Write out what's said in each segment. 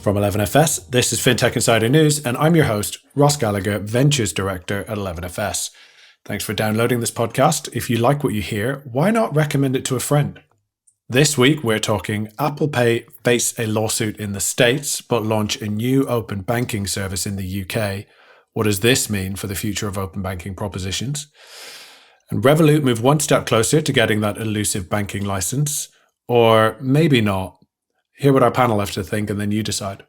From 11FS, this is Fintech Insider News, and I'm your host, Ross Gallagher, Ventures Director at 11FS. Thanks for downloading this podcast. If you like what you hear, why not recommend it to a friend? This week, we're talking Apple Pay face a lawsuit in the States, but launch a new open banking service in the UK. What does this mean for the future of open banking propositions? And Revolut move one step closer to getting that elusive banking license, or maybe not. Hear what our panel have to think and then you decide.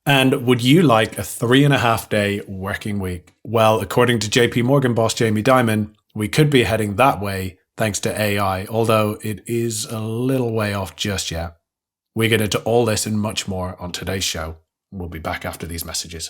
And would you like a 3.5-day working week? Well, according to JP Morgan boss Jamie Dimon, we could be heading that way thanks to AI, although it is a little way off just yet. We get into all this and much more on today's show. We'll be back after these messages.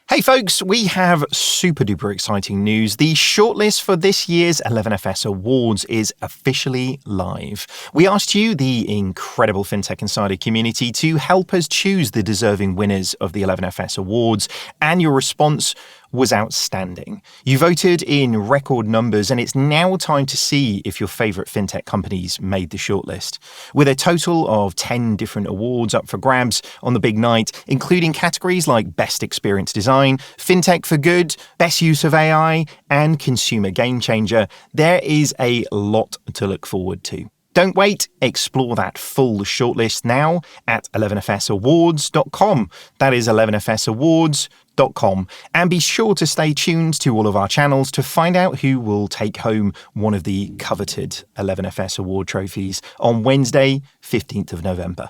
Hey folks, we have super duper exciting news. The shortlist for this year's 11FS Awards is officially live. We asked you, the incredible Fintech Insider community, to help us choose the deserving winners of the 11FS Awards, and your response was outstanding. You voted in record numbers, and it's now time to see if your favourite fintech companies made the shortlist. With a total of 10 different awards up for grabs on the big night, including categories like Best Experience Design, Fintech for Good, Best Use of AI, and Consumer Game Changer, there is a lot to look forward to. Don't wait, explore that full shortlist now at 11fsawards.com. That is 11fsawards.com. And be sure to stay tuned to all of our channels to find out who will take home one of the coveted 11FS Award trophies on Wednesday, 15th of November.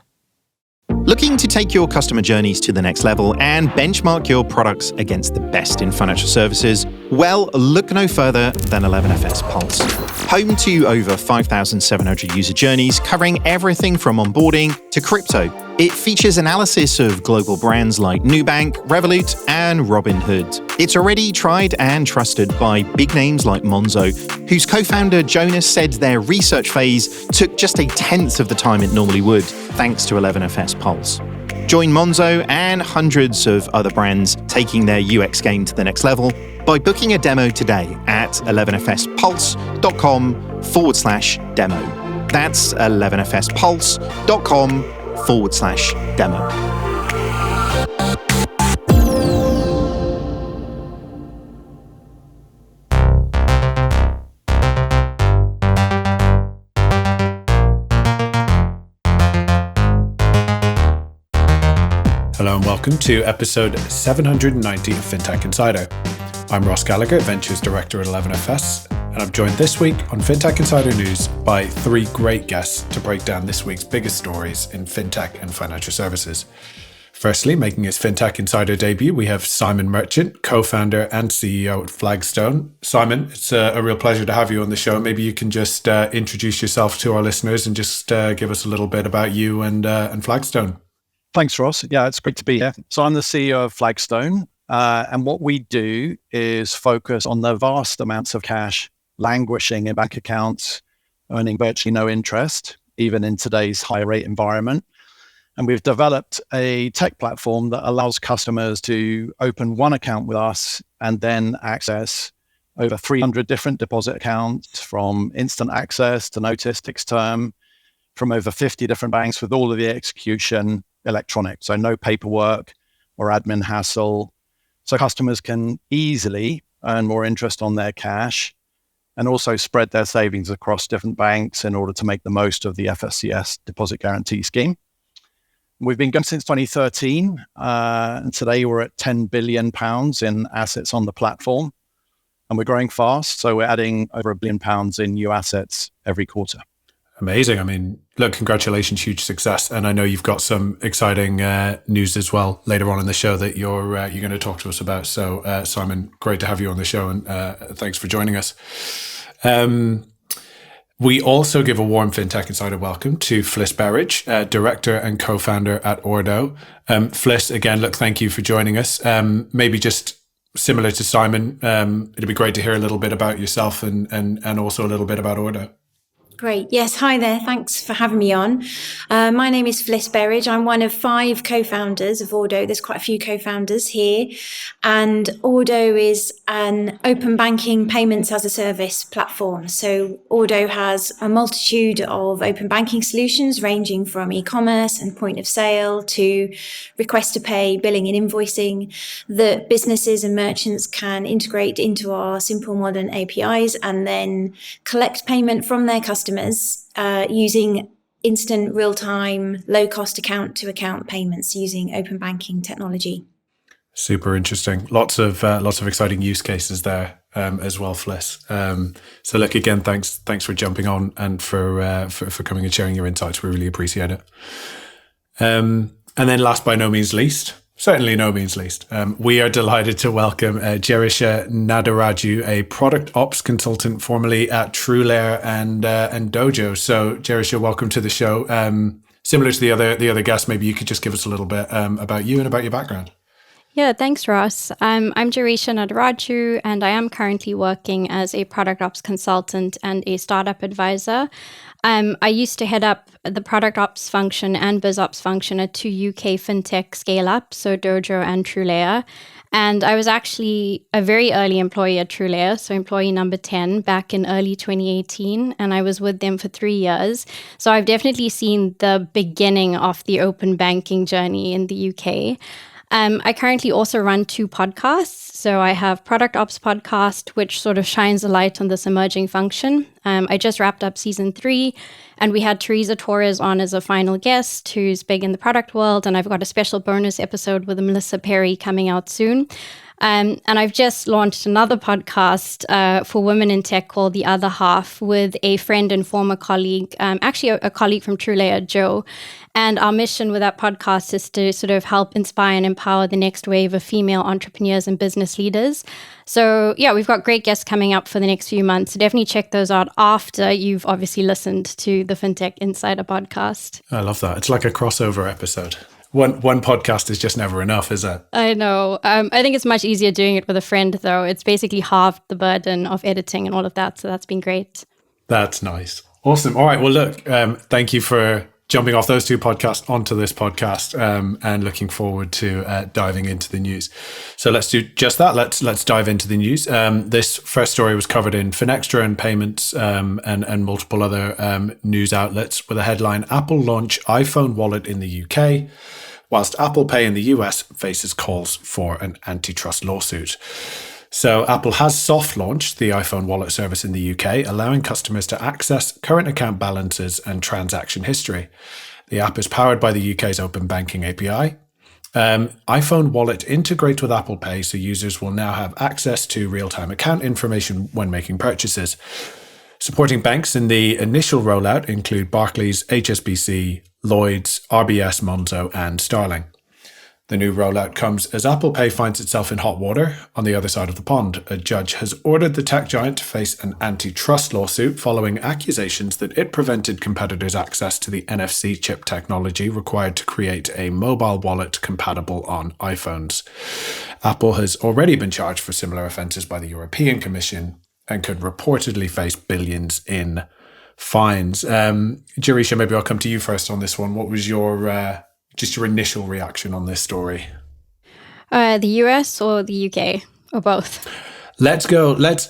Looking to take your customer journeys to the next level and benchmark your products against the best in financial services? Well, look no further than 11FS Pulse. Home to over 5,700 user journeys covering everything from onboarding to crypto. It features analysis of global brands like Nubank, Revolut, and Robinhood. It's already tried and trusted by big names like Monzo, whose co-founder Jonas said their research phase took just 1/10 of the time it normally would, thanks to 11FS Pulse. Join Monzo and hundreds of other brands taking their UX game to the next level by booking a demo today at 11fspulse.com/demo. That's 11fspulse.com/demo. Hello and welcome to episode 790 of Fintech Insider. I'm Ross Gallagher, Ventures Director at 11FS, and I'm joined this week on Fintech Insider News by three great guests to break down this week's biggest stories in fintech and financial services. Firstly, making his Fintech Insider debut, we have Simon Merchant, co-founder and CEO at Flagstone. Simon, it's a real pleasure to have you on the show. Maybe you can just introduce yourself to our listeners and just give us a little bit about you and Flagstone. Thanks, Ross. Yeah, it's great to be here. So I'm the CEO of Flagstone, and what we do is focus on the vast amounts of cash languishing in bank accounts, earning virtually no interest, even in today's high rate environment. And we've developed a tech platform that allows customers to open one account with us and then access over 300 different deposit accounts, from instant access to notice, fixed term, from over 50 different banks, with all of the execution electronic. So no paperwork or admin hassle. So customers can easily earn more interest on their cash and also spread their savings across different banks in order to make the most of the FSCS deposit guarantee scheme. We've been going since 2013, and today we're at £10 billion in assets on the platform, and we're growing fast. So we're adding over £1 billion in new assets every quarter. Amazing. I mean, look, congratulations, huge success. And I know you've got some exciting news as well later on in the show that you're going to talk to us about. So, Simon, great to have you on the show, and thanks for joining us. We also give a warm Fintech Insider welcome to Fliss Berridge, director and co-founder at Ordo. Fliss, again, look, thank you for joining us. Maybe just similar to Simon, it'd be great to hear a little bit about yourself and also a little bit about Ordo. Great. Yes. Hi there. Thanks for having me on. My name is Fliss Berridge. I'm one of 5 co-founders of Ordo. There's quite a few co-founders here. And Ordo is an open banking payments as a service platform. So Ordo has a multitude of open banking solutions ranging from e-commerce and point of sale to request to pay, billing and invoicing that businesses and merchants can integrate into our simple modern APIs and then collect payment from their customers using instant, real-time, low-cost account-to-account payments using open banking technology. Super interesting. Lots of exciting use cases there as well, Fliss. So look, again, thanks for jumping on and for coming and sharing your insights. We really appreciate it. And then last but no means least, certainly no means least, we are delighted to welcome Gerisha Nadaraju, a product ops consultant formerly at TrueLayer and Dojo. So Gerisha, welcome to the show. Similar to the other guests, maybe you could just give us a little bit about you and about your background. Yeah, thanks, Ross. I'm Gerisha Nadaraju, and I am currently working as a product ops consultant and a startup advisor. I used to head up the product ops function and biz ops function at 2 UK fintech scale-ups, so Dojo and TrueLayer. And I was actually a very early employee at TrueLayer, so employee number 10 back in early 2018, and I was with them for 3 years. So I've definitely seen the beginning of the open banking journey in the UK. I currently also run 2 podcasts. So I have Product Ops Podcast, which sort of shines a light on this emerging function. I just wrapped up season 3, and we had Teresa Torres on as a final guest, who's big in the product world. And I've got a special bonus episode with Melissa Perry coming out soon. And I've just launched another podcast for women in tech called The Other Half with a friend and former colleague, actually a colleague from TrueLayer, Joe. And our mission with that podcast is to sort of help inspire and empower the next wave of female entrepreneurs and business leaders. So yeah, we've got great guests coming up for the next few months. So definitely check those out after you've obviously listened to the Fintech Insider podcast. I love that. It's like a crossover episode. One podcast is just never enough, is it? I know. I think it's much easier doing it with a friend, though. It's basically halved the burden of editing and all of that. So that's been great. That's nice. Awesome. All right. Well, look, thank you for jumping off those 2 podcasts onto this podcast and looking forward to diving into the news. So let's do just that. Let's dive into the news. This first story was covered in Finextra and Payments and multiple other news outlets with a headline, Apple launch iPhone wallet in the UK, whilst Apple Pay in the US faces calls for an antitrust lawsuit. So Apple has soft launched the iPhone wallet service in the UK, allowing customers to access current account balances and transaction history. The app is powered by the UK's open banking API. iPhone wallet integrates with Apple Pay, so users will now have access to real-time account information when making purchases. Supporting banks in the initial rollout include Barclays, HSBC, Lloyds, RBS, Monzo, and Starling. The new rollout comes as Apple Pay finds itself in hot water on the other side of the pond. A judge has ordered the tech giant to face an antitrust lawsuit following accusations that it prevented competitors' access to the NFC chip technology required to create a mobile wallet compatible on iPhones. Apple has already been charged for similar offences by the European Commission and could reportedly face billions in fines. Gerisha, maybe I'll come to you first on this one. What was your just your initial reaction on this story? The US or the UK or both? Let's go. Let's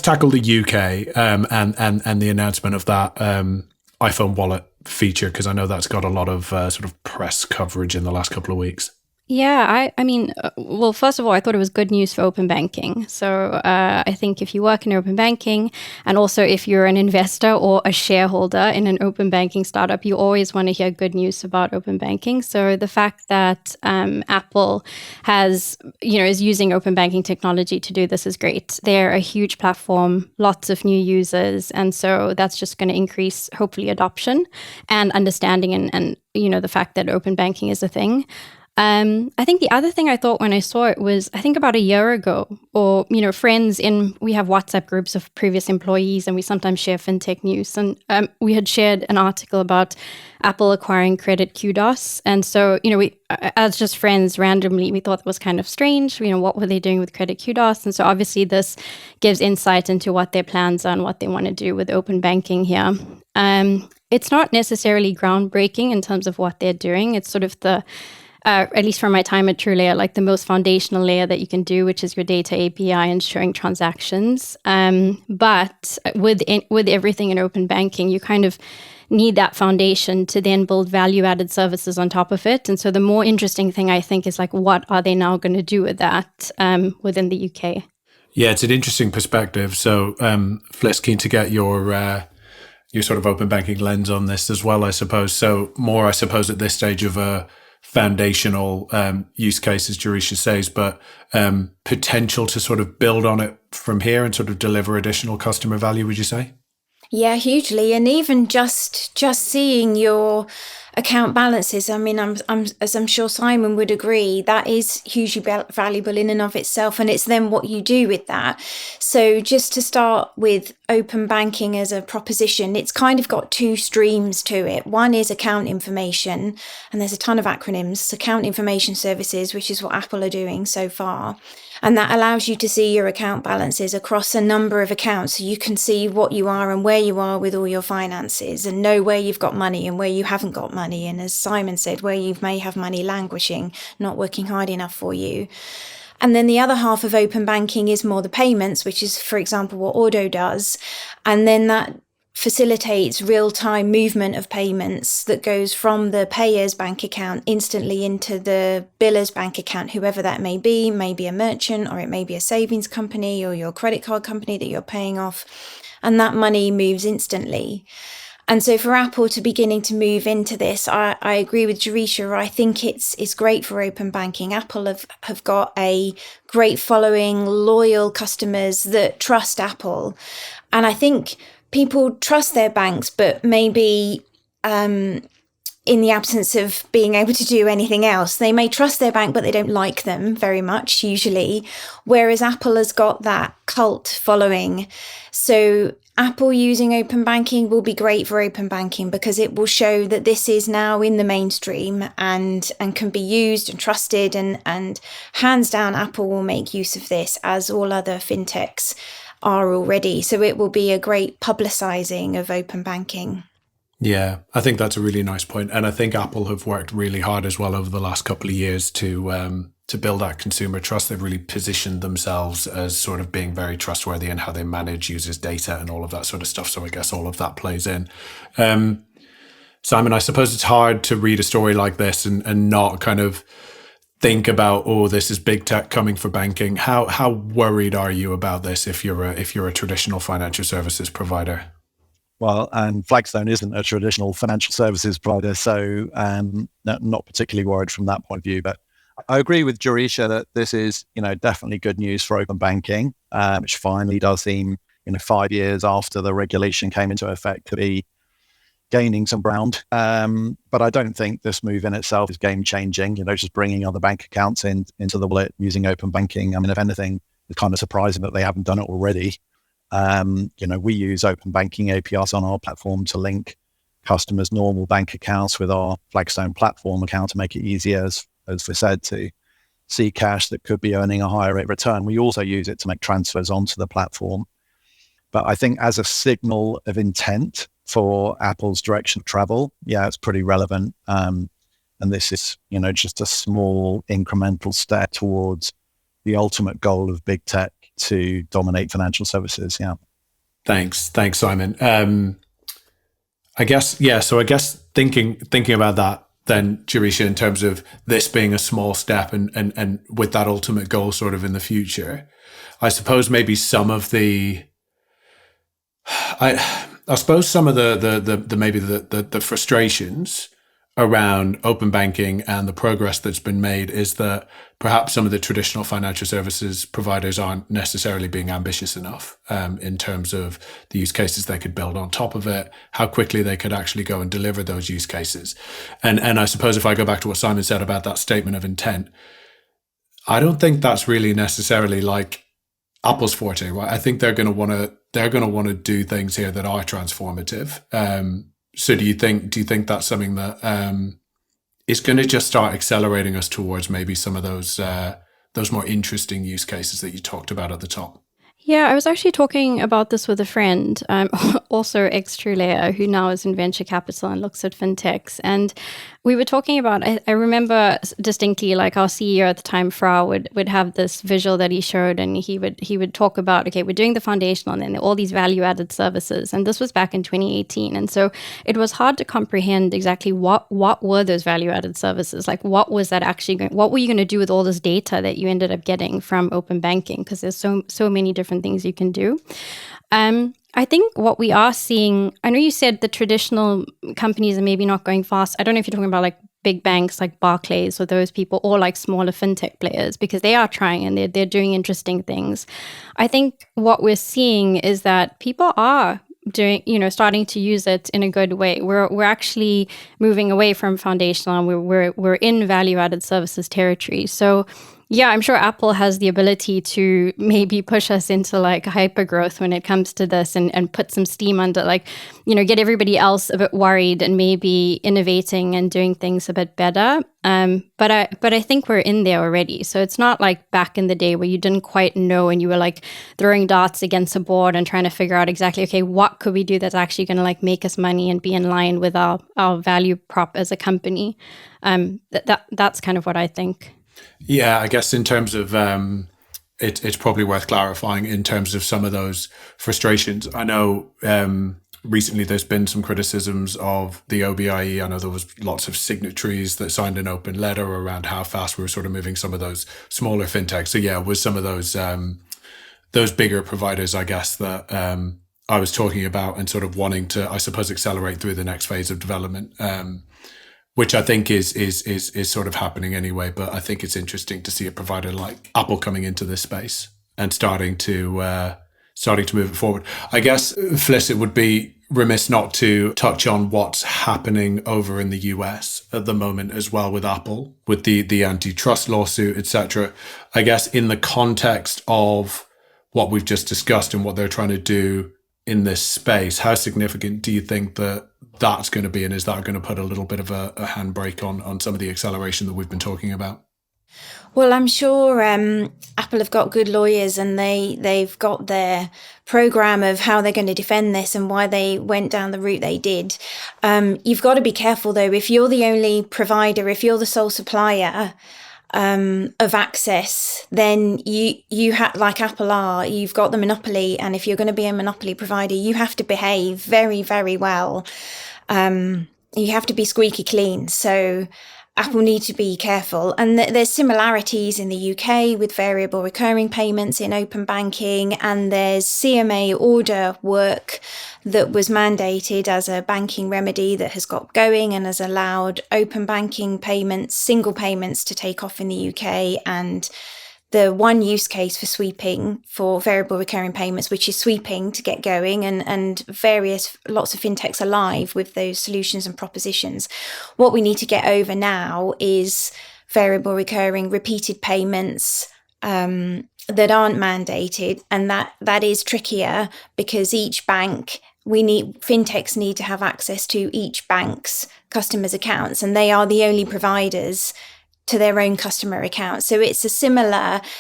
tackle the UK and the announcement of that iPhone wallet feature, because I know that's got a lot of sort of press coverage in the last couple of weeks. Yeah, I mean, well, first of all, I thought it was good news for open banking. So I think if you work in open banking, and also if you're an investor or a shareholder in an open banking startup, you always want to hear good news about open banking. So the fact that Apple has, is using open banking technology to do this is great. They're a huge platform, lots of new users, and so that's just going to increase, hopefully, adoption and understanding and the fact that open banking is a thing. I think the other thing I thought when I saw it was, I think about a year ago, or, we have WhatsApp groups of previous employees and we sometimes share fintech news. And we had shared an article about Apple acquiring Credit Kudos. And so, we, as just friends randomly, we thought it was kind of strange. What were they doing with Credit Kudos? And so obviously this gives insight into what their plans are and what they want to do with open banking here. It's not necessarily groundbreaking in terms of what they're doing. It's sort of the at least from my time at TrueLayer, like the most foundational layer that you can do, which is your data API and showing transactions. But with everything in open banking, you kind of need that foundation to then build value-added services on top of it. And so the more interesting thing, I think, is like, what are they now going to do with that within the UK? Yeah, it's an interesting perspective. So, Fliss, keen to get your sort of open banking lens on this as well, I suppose. So more, I suppose, at this stage of a foundational use case, as Gerisha says, but potential to sort of build on it from here and sort of deliver additional customer value, would you say? Yeah, hugely. And even just seeing your account balances, I mean, as I'm sure Simon would agree, that is hugely valuable in and of itself. And it's then what you do with that. So just to start with open banking as a proposition, it's kind of got two streams to it. One is account information, and there's a ton of acronyms, account information services, which is what Apple are doing so far. And that allows you to see your account balances across a number of accounts. So you can see what you are and where you are with all your finances and know where you've got money and where you haven't got money. And as Simon said, where you may have money languishing, not working hard enough for you. And then the other half of open banking is more the payments, which is, for example, what Ordo does. And then that facilitates real-time movement of payments that goes from the payer's bank account instantly into the biller's bank account, whoever that may be a merchant, or it may be a savings company or your credit card company that you're paying off. And that money moves instantly. And so for Apple to beginning to move into this, I agree with Gerisha. I think it's great for open banking. Apple have got a great following, loyal customers that trust Apple. And I think people trust their banks, but maybe in the absence of being able to do anything else. They may trust their bank, but they don't like them very much, usually. Whereas Apple has got that cult following. So Apple using open banking will be great for open banking because it will show that this is now in the mainstream and can be used and trusted. And hands down, Apple will make use of this, as all other fintechs are already. So it will be a great publicizing of open banking. Yeah, I think that's a really nice point. And I think Apple have worked really hard as well over the last couple of years to build that consumer trust. They've really positioned themselves as sort of being very trustworthy in how they manage users' data and all of that sort of stuff. So I guess all of that plays in. Simon, I suppose it's hard to read a story like this and not kind of think about, oh, this is big tech coming for banking. How worried are you about this if you're a traditional financial services provider? Well, and Flagstone isn't a traditional financial services provider, so not particularly worried from that point of view. But I agree with Gerisha that this is, definitely good news for open banking, which finally does seem, 5 years after the regulation came into effect, to be gaining some ground. But I don't think this move in itself is game changing. Just bringing other bank accounts into the wallet using open banking. I mean, if anything, it's kind of surprising that they haven't done it already. We use open banking APIs on our platform to link customers' normal bank accounts with our Flagstone platform account to make it easier, as we said, to see cash that could be earning a higher rate of return. We also use it to make transfers onto the platform. But I think as a signal of intent for Apple's direction of travel, yeah, it's pretty relevant. And this is, just a small incremental step towards the ultimate goal of big tech to dominate financial services. Yeah. Thanks, Simon. I guess thinking about that then, Gerisha, in terms of this being a small step and with that ultimate goal sort of in the future, I suppose maybe some of the frustrations around open banking and the progress that's been made is that perhaps some of the traditional financial services providers aren't necessarily being ambitious enough in terms of the use cases they could build on top of it, how quickly they could actually go and deliver those use cases. And I suppose if I go back to what Simon said about that statement of intent, I don't think that's really necessarily like Apple's forte, right? I think they're going to want to do things here that are transformative. So do you think that's something that is going to just start accelerating us towards maybe some of those more interesting use cases that you talked about at the top? Yeah, I was actually talking about this with a friend, also ex-TrueLayer, who now is in venture capital and looks at fintechs. And we were talking about, I remember distinctly, like our CEO at the time, Frau, would have this visual that he showed, and he would talk about, okay, we're doing the foundational and then all these value-added services. And this was back in 2018. And so it was hard to comprehend exactly what were those value-added services? Like, what was that actually what were you going to do with all this data that you ended up getting from open banking? Because there's so many different things you can do. I think what we are seeing, I know you said the traditional companies are maybe not going fast. I don't know if you're talking about like big banks like Barclays or those people, or like smaller fintech players, because they are trying and they're doing interesting things. I think what we're seeing is that people are doing, starting to use it in a good way. We're actually moving away from foundational and we're in value-added services territory. So yeah, I'm sure Apple has the ability to maybe push us into like hyper growth when it comes to this and put some steam under, like, get everybody else a bit worried and maybe innovating and doing things a bit better. But I think we're in there already. So it's not like back in the day where you didn't quite know and you were like throwing darts against a board and trying to figure out exactly, okay, what could we do that's actually going to like make us money and be in line with our value prop as a company. That's kind of what I think. Yeah, I guess in terms of it's probably worth clarifying in terms of some of those frustrations. I know recently there's been some criticisms of the OBIE. I know there was lots of signatories that signed an open letter around how fast we were sort of moving some of those smaller fintechs. So yeah, with some of those bigger providers, I guess, that I was talking about and sort of wanting to, I suppose, accelerate through the next phase of development. Which I think is sort of happening anyway, but I think it's interesting to see a provider like Apple coming into this space and starting to move it forward. I guess, Fliss, it would be remiss not to touch on what's happening over in the US at the moment as well with Apple, with the antitrust lawsuit, etc. I guess in the context of what we've just discussed and what they're trying to do in this space, how significant do you think that that's going to be, and is that going to put a little bit of a handbrake on some of the acceleration that we've been talking about? Well, I'm sure Apple have got good lawyers, and they've got their program of how they're going to defend this and why they went down the route they did. You've got to be careful though. If you're the only provider, if you're the sole supplier of access, then you like Apple are, you've got the monopoly, and if you're going to be a monopoly provider, you have to behave very, very well. You have to be squeaky clean. So Apple need to be careful. And there's similarities in the UK with variable recurring payments in open banking, and there's CMA order work that was mandated as a banking remedy that has got going and has allowed open banking payments, single payments, to take off in the UK. And the one use case for sweeping for variable recurring payments, which is sweeping to get going, and lots of fintechs are live with those solutions and propositions. What we need to get over now is variable recurring repeated payments that aren't mandated, and that is trickier because each bank, fintechs need to have access to each bank's customers' accounts, and they are the only providers to their own customer accounts. So it's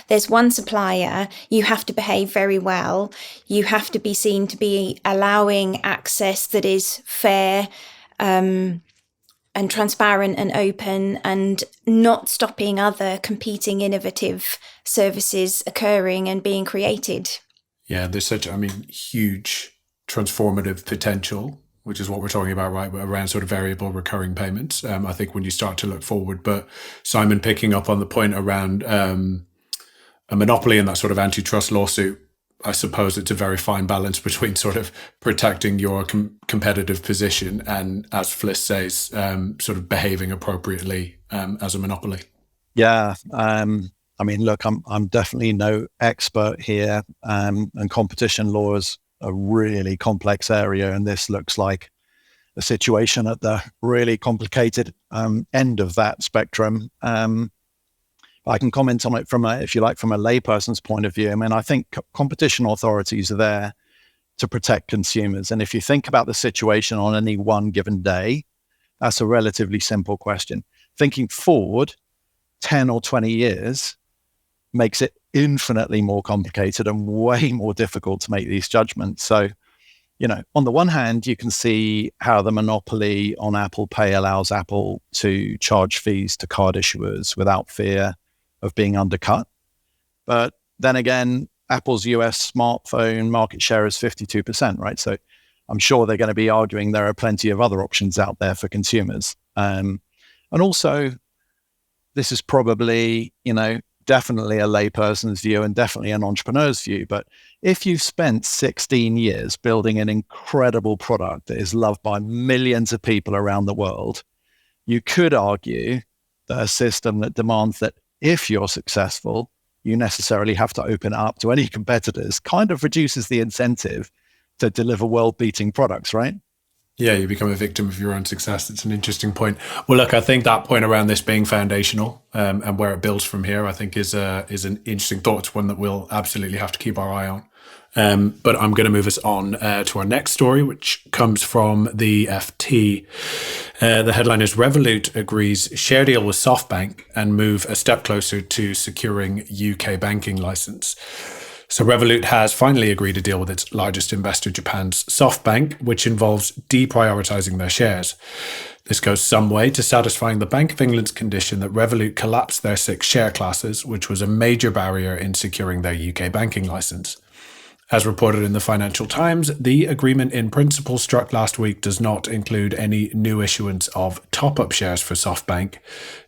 there's one supplier, you have to behave very well, you have to be seen to be allowing access that is fair and transparent and open, and not stopping other competing innovative services occurring and being created. Yeah, there's such, huge transformative potential, which is what we're talking about, right, around sort of variable recurring payments, I think, when you start to look forward. But Simon, picking up on the point around a monopoly and that sort of antitrust lawsuit, I suppose it's a very fine balance between sort of protecting your competitive position and, as Fliss says, sort of behaving appropriately as a monopoly. Yeah. I mean, look, I'm definitely no expert here, and competition law is a really complex area, and this looks like a situation at the really complicated end of that spectrum. I can comment on it from a layperson's point of view. I mean, I think competition authorities are there to protect consumers. And if you think about the situation on any one given day, that's a relatively simple question. Thinking forward 10 or 20 years makes it infinitely more complicated and way more difficult to make these judgments. So, on the one hand, you can see how the monopoly on Apple Pay allows Apple to charge fees to card issuers without fear of being undercut. But then again, Apple's US smartphone market share is 52%, right? So I'm sure they're going to be arguing there are plenty of other options out there for consumers. And also, this is probably, definitely a layperson's view and definitely an entrepreneur's view. But if you've spent 16 years building an incredible product that is loved by millions of people around the world, you could argue that a system that demands that if you're successful, you necessarily have to open it up to any competitors kind of reduces the incentive to deliver world-beating products, right? Yeah, you become a victim of your own success. It's an interesting point. Well, look, I think that point around this being foundational and where it builds from here, I think is an interesting thought. It's one that we'll absolutely have to keep our eye on. But I'm going to move us on to our next story, which comes from the FT. The headline is Revolut agrees share deal with SoftBank and move a step closer to securing UK banking license. So Revolut has finally agreed a deal with its largest investor, Japan's SoftBank, which involves deprioritizing their shares. This goes some way to satisfying the Bank of England's condition that Revolut collapse their 6 share classes, which was a major barrier in securing their UK banking license. As reported in the Financial Times, the agreement in principle struck last week does not include any new issuance of top-up shares for SoftBank,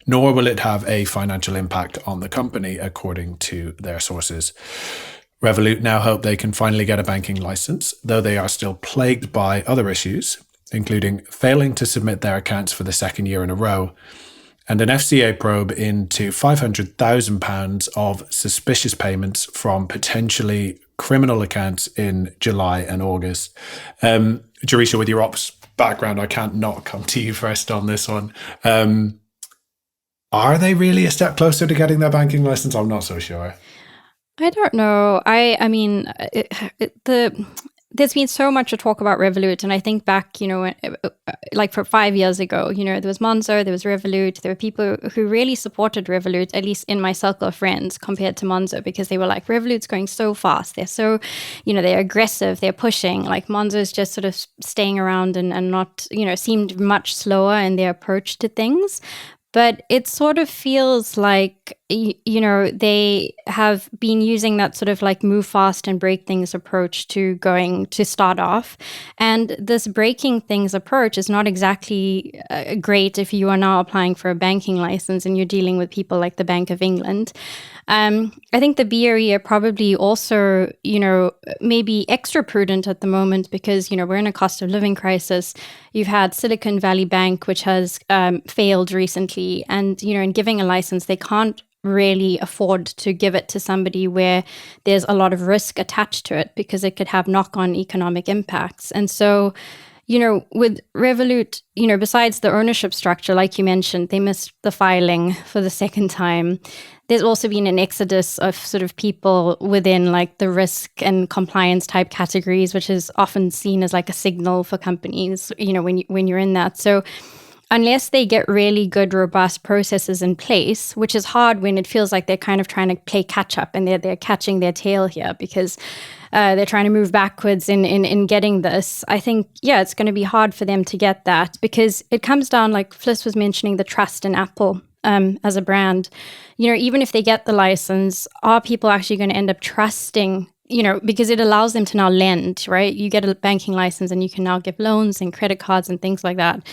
nor will it have a financial impact on the company, according to their sources. Revolut now hope they can finally get a banking license, though they are still plagued by other issues, including failing to submit their accounts for the second year in a row, and an FCA probe into £500,000 of suspicious payments from potentially criminal accounts in July and August. Gerisha, with your ops background, I can't not come to you first on this one. Are they really a step closer to getting their banking license? I'm not so sure. I don't know. I mean, there's been so much to talk about Revolut, and I think back, like for 5 years ago, there was Monzo, there was Revolut, there were people who really supported Revolut, at least in my circle of friends, compared to Monzo, because they were like, Revolut's going so fast, they're so, they're aggressive, they're pushing, like Monzo's just sort of staying around and not, seemed much slower in their approach to things. But it sort of feels like, they have been using that sort of like move fast and break things approach to start off. And this breaking things approach is not exactly great if you are now applying for a banking license and you're dealing with people like the Bank of England. I think the BOE are probably also, maybe extra prudent at the moment because, we're in a cost of living crisis. You've had Silicon Valley Bank, which has failed recently. And, in giving a license, they can't really afford to give it to somebody where there's a lot of risk attached to it because it could have knock-on economic impacts. And so, with Revolut, besides the ownership structure, like you mentioned, they missed the filing for the second time. There's also been an exodus of sort of people within like the risk and compliance type categories, which is often seen as like a signal for companies, when you're in that. So unless they get really good, robust processes in place, which is hard when it feels like they're kind of trying to play catch up and they're catching their tail here because they're trying to move backwards in getting this. I think, it's going to be hard for them to get that because it comes down, like Fliss was mentioning, the trust in Apple as a brand. Even if they get the license, are people actually going to end up trusting, because it allows them to now lend, right? You get a banking license and you can now give loans and credit cards and things like that.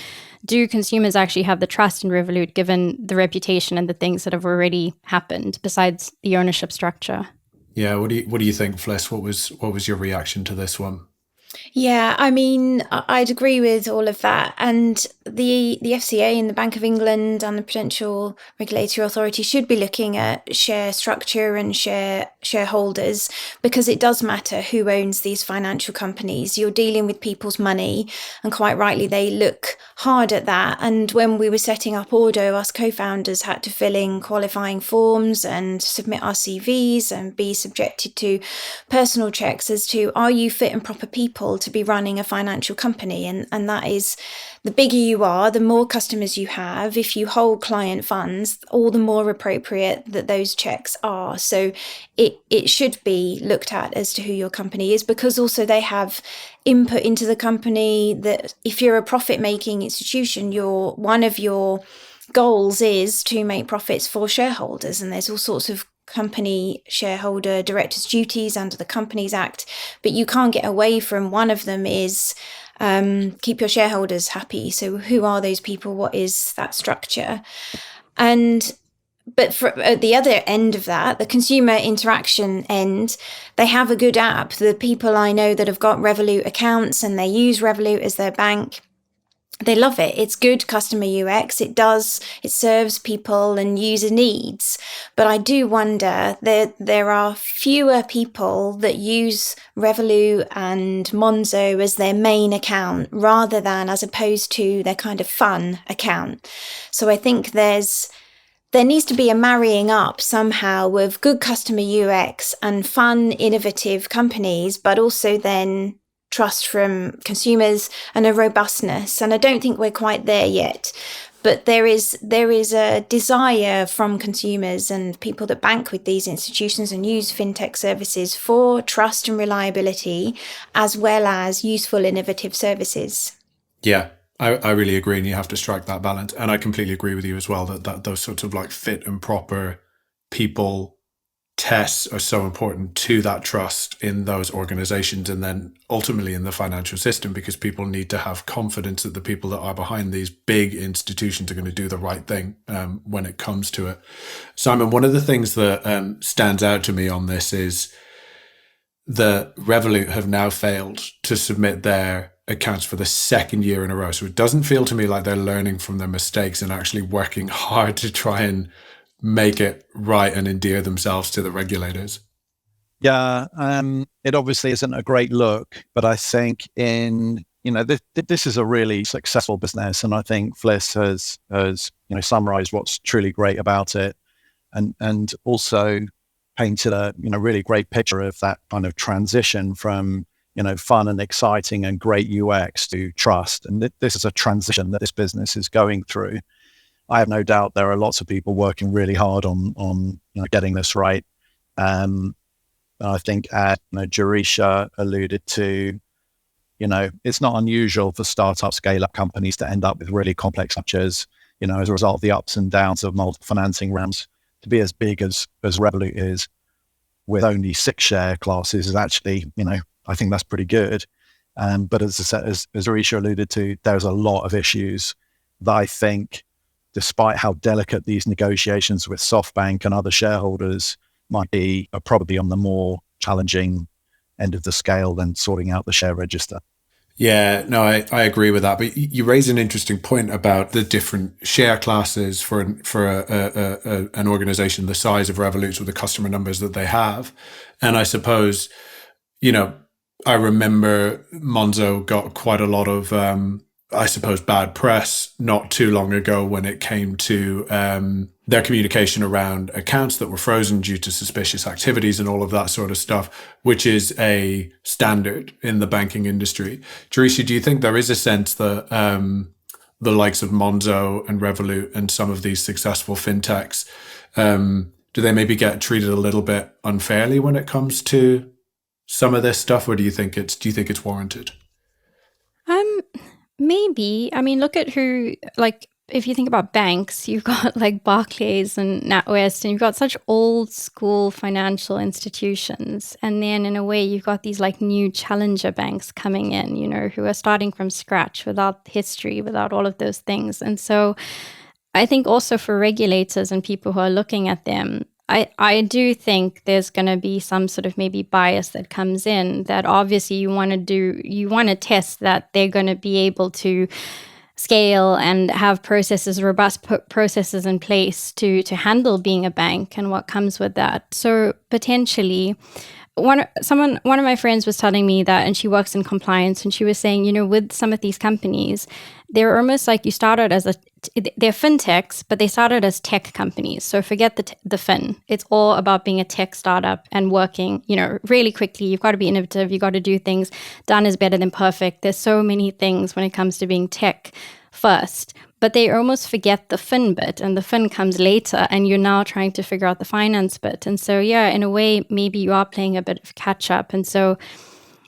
Do consumers actually have the trust in Revolut given the reputation and the things that have already happened besides the ownership structure? Yeah, what do you think, Fliss? What was your reaction to this one? Yeah, I mean, I'd agree with all of that. And the FCA and the Bank of England and the Prudential Regulatory Authority should be looking at share structure and shareholders, because it does matter who owns these financial companies. You're dealing with people's money, and quite rightly, they look hard at that. And when we were setting up Ordo, us co-founders had to fill in qualifying forms and submit our CVs and be subjected to personal checks as to, are you fit and proper people to be running a financial company? And that is, the bigger you are, the more customers you have. If you hold client funds, all the more appropriate that those checks are. So it should be looked at as to who your company is, because also they have input into the company. That if you're a profit-making institution, one of your goals is to make profits for shareholders, and there's all sorts of company shareholder directors' duties under the Companies Act, but you can't get away from one of them is keep your shareholders happy. So who are those people? What is that structure? But at the other end of that, the consumer interaction end, they have a good app. The people I know that have got Revolut accounts and they use Revolut as their bank, they love it. It's good customer UX. It serves people and user needs. But I do wonder that there are fewer people that use Revolut and Monzo as their main account, rather than as opposed to their kind of fun account. So I think there needs to be a marrying up somehow of good customer UX and fun, innovative companies, but also then trust from consumers and a robustness. And I don't think we're quite there yet. But there is a desire from consumers and people that bank with these institutions and use fintech services for trust and reliability, as well as useful, innovative services. Yeah, I really agree, and you have to strike that balance. And I completely agree with you as well that those sorts of like fit and proper people tests are so important to that trust in those organizations, and then ultimately in the financial system, because people need to have confidence that the people that are behind these big institutions are going to do the right thing when it comes to it. Simon, one of the things that stands out to me on this is that Revolut have now failed to submit their accounts for the second year in a row. So it doesn't feel to me like they're learning from their mistakes and actually working hard to try and make it right and endear themselves to the regulators. Yeah, it obviously isn't a great look, but I think this is a really successful business, and I think Fliss has summarized what's truly great about it, and also painted a really great picture of that kind of transition from fun and exciting and great UX to trust. And this is a transition that this business is going through. I have no doubt there are lots of people working really hard on getting this right. I think Gerisha alluded to, it's not unusual for startup scale-up companies to end up with really complex structures, as a result of the ups and downs of multiple financing rounds. To be as big as Revolut is, with only 6 share classes, is actually, I think that's pretty good. But as Gerisha alluded to, there's a lot of issues that I think, despite how delicate these negotiations with SoftBank and other shareholders might be, are probably on the more challenging end of the scale than sorting out the share register. Yeah, no, I agree with that. But you raise an interesting point about the different share classes for an organization the size of Revolut with the customer numbers that they have. And I suppose, I remember Monzo got quite a lot of bad press not too long ago when it came to their communication around accounts that were frozen due to suspicious activities and all of that sort of stuff, which is a standard in the banking industry. Gerisha, do you think there is a sense that the likes of Monzo and Revolut and some of these successful fintechs, do they maybe get treated a little bit unfairly when it comes to some of this stuff, or do you think it's warranted? Maybe. I mean, look at who, if you think about banks, you've got like Barclays and NatWest, and you've got such old school financial institutions. And then in a way, you've got these like new challenger banks coming in, who are starting from scratch without history, without all of those things. And so I think also for regulators and people who are looking at them, I do think there's going to be some sort of maybe bias that comes in, that obviously you want to test that they're going to be able to scale and have robust processes in place to handle being a bank and what comes with that. So potentially, one of my friends was telling me that, and she works in compliance, and she was saying, with some of these companies, they're almost like they're fintechs, but they started as tech companies. So forget the fin. It's all about being a tech startup and working, really quickly. You've got to be innovative. You've got to do things. Done is better than perfect. There's so many things when it comes to being tech first, but they almost forget the fin bit, and the fin comes later, and you're now trying to figure out the finance bit. And so, yeah, in a way, maybe you are playing a bit of catch up. And so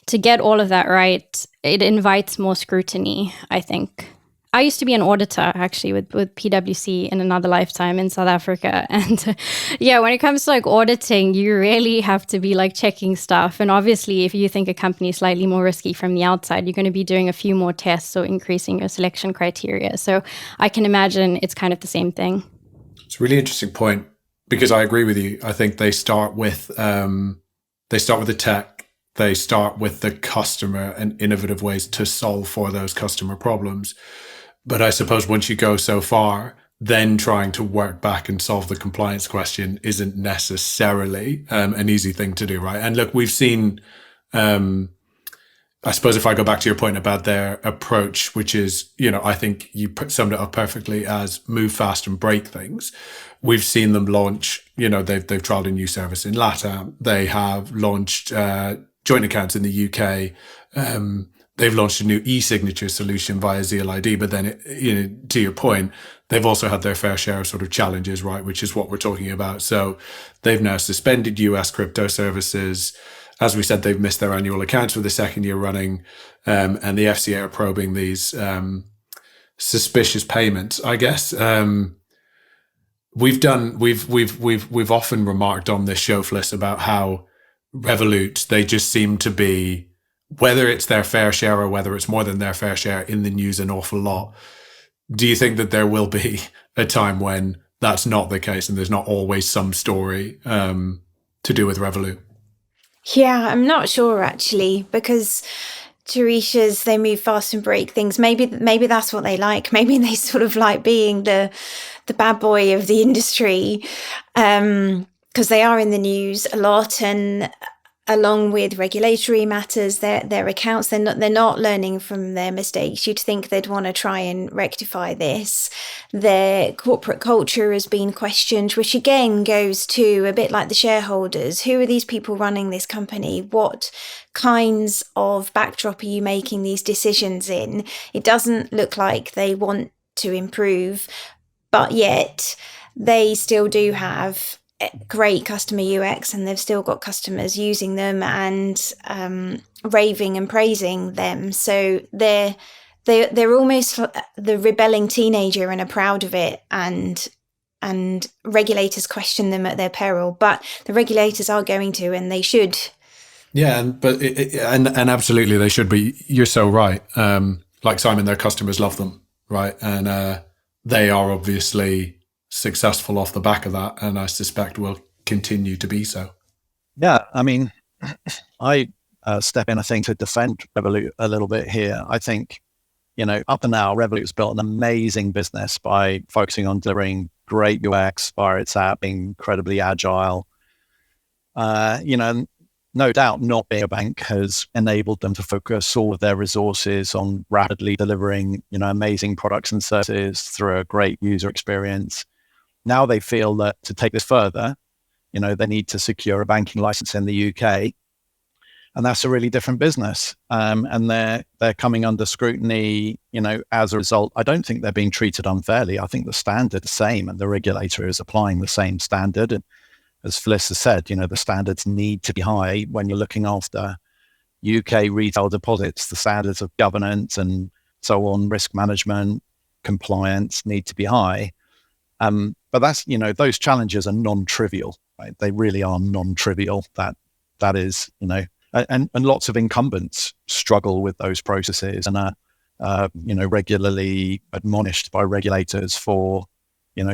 to get all of that right, it invites more scrutiny, I think. I used to be an auditor, actually, with PwC in another lifetime in South Africa. And yeah, when it comes to auditing, you really have to be checking stuff. And obviously, if you think a company is slightly more risky from the outside, you're going to be doing a few more tests or increasing your selection criteria. So I can imagine it's kind of the same thing. It's a really interesting point, because I agree with you. I think they start with the tech. They start with the customer and innovative ways to solve for those customer problems. But I suppose once you go so far, then trying to work back and solve the compliance question isn't necessarily an easy thing to do, right? And look, we've seen, I suppose if I go back to your point about their approach, which is, I think you summed it up perfectly as move fast and break things. We've seen them launch, they've trialed a new service in LATAM. They have launched joint accounts in the UK. They've launched a new e-signature solution via Zeal ID, but then, to your point, they've also had their fair share of sort of challenges, right? Which is what we're talking about. So they've now suspended US crypto services. As we said, they've missed their annual accounts for the second year running, and the FCA are probing these suspicious payments, I guess. We've often remarked on this show, Fliss, about how Revolut, they just seem to be, whether it's their fair share or whether it's more than their fair share, in the news an awful lot. Do you think that there will be a time when that's not the case and there's not always some story to do with Revolut? Yeah, I'm not sure actually, because Gerisha's, they move fast and break things. Maybe that's what they like. Maybe they sort of like being the bad boy of the industry, because they are in the news a lot, and along with regulatory matters, their accounts, they're not learning from their mistakes. You'd think they'd want to try and rectify this. Their corporate culture has been questioned, which again goes to a bit like the shareholders. Who are these people running this company? What kinds of backdrop are you making these decisions in? It doesn't look like they want to improve, but yet they still do have great customer UX, and they've still got customers using them and raving and praising them. So they're almost the rebelling teenager and are proud of it, and regulators question them at their peril. But the regulators are going to, and they should. Yeah, and absolutely they should be. You're so right. Like Simon, their customers love them, right? And they are obviously successful off the back of that, and I suspect will continue to be so. Yeah, I mean, I step in, I think, to defend Revolut a little bit here. I think, up to now, Revolut has built an amazing business by focusing on delivering great UX via its app, being incredibly agile. No doubt not being a bank has enabled them to focus all of their resources on rapidly delivering, amazing products and services through a great user experience. Now they feel that to take this further, they need to secure a banking license in the UK, and that's a really different business. And they're coming under scrutiny, as a result. I don't think they're being treated unfairly. I think the standard is the same, and the regulator is applying the same standard. And as Fliss has said, the standards need to be high when you're looking after UK retail deposits. The standards of governance and so on, risk management, compliance need to be high. But that's, those challenges are non-trivial, right? They really are non-trivial. That is, and lots of incumbents struggle with those processes and are, regularly admonished by regulators for,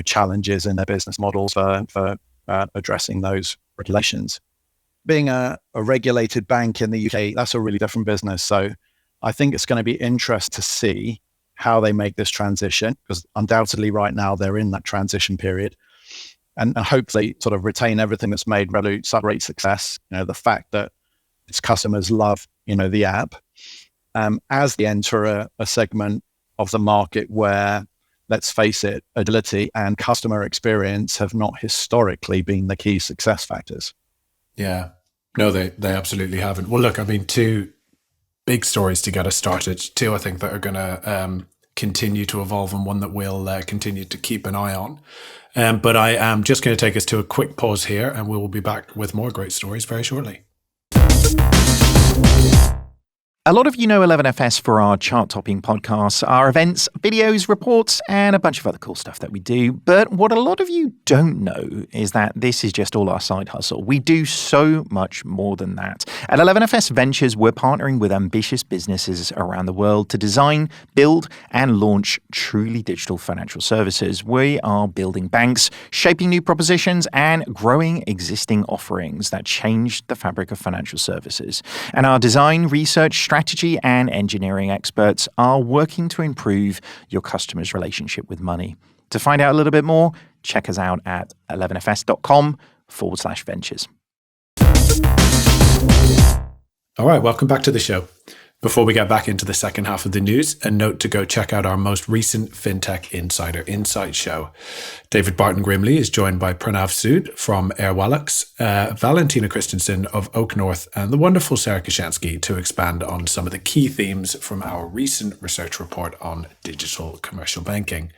challenges in their business models for addressing those regulations. Being a regulated bank in the UK, that's a really different business. So I think it's going to be interesting to see how they make this transition, because undoubtedly right now they're in that transition period, and hopefully sort of retain everything that's made Revolut such great success. The fact that its customers love, the app, as they enter a segment of the market where, let's face it, agility and customer experience have not historically been the key success factors. Yeah, no, they absolutely haven't. Well, look, I mean, two big stories to get us started. Two, I think, that are going to continue to evolve, and one that we'll continue to keep an eye on. But I am just going to take us to a quick pause here, and we will be back with more great stories very shortly. A lot of you know 11FS for our chart-topping podcasts, our events, videos, reports, and a bunch of other cool stuff that we do. But what a lot of you don't know is that this is just all our side hustle. We do so much more than that. At 11FS Ventures, we're partnering with ambitious businesses around the world to design, build, and launch truly digital financial services. We are building banks, shaping new propositions, and growing existing offerings that change the fabric of financial services. And our design, research, strategy and engineering experts are working to improve your customers' relationship with money. To find out a little bit more, check us out at 11fs.com/ventures. All right, welcome back to the show. Before we get back into the second half of the news, a note to go check out our most recent Fintech Insider Insight show. David Barton Grimley is joined by Pranav Sood from Airwallex, Valentina Christensen of Oak North, and the wonderful Sarah Kashansky to expand on some of the key themes from our recent research report on digital commercial banking.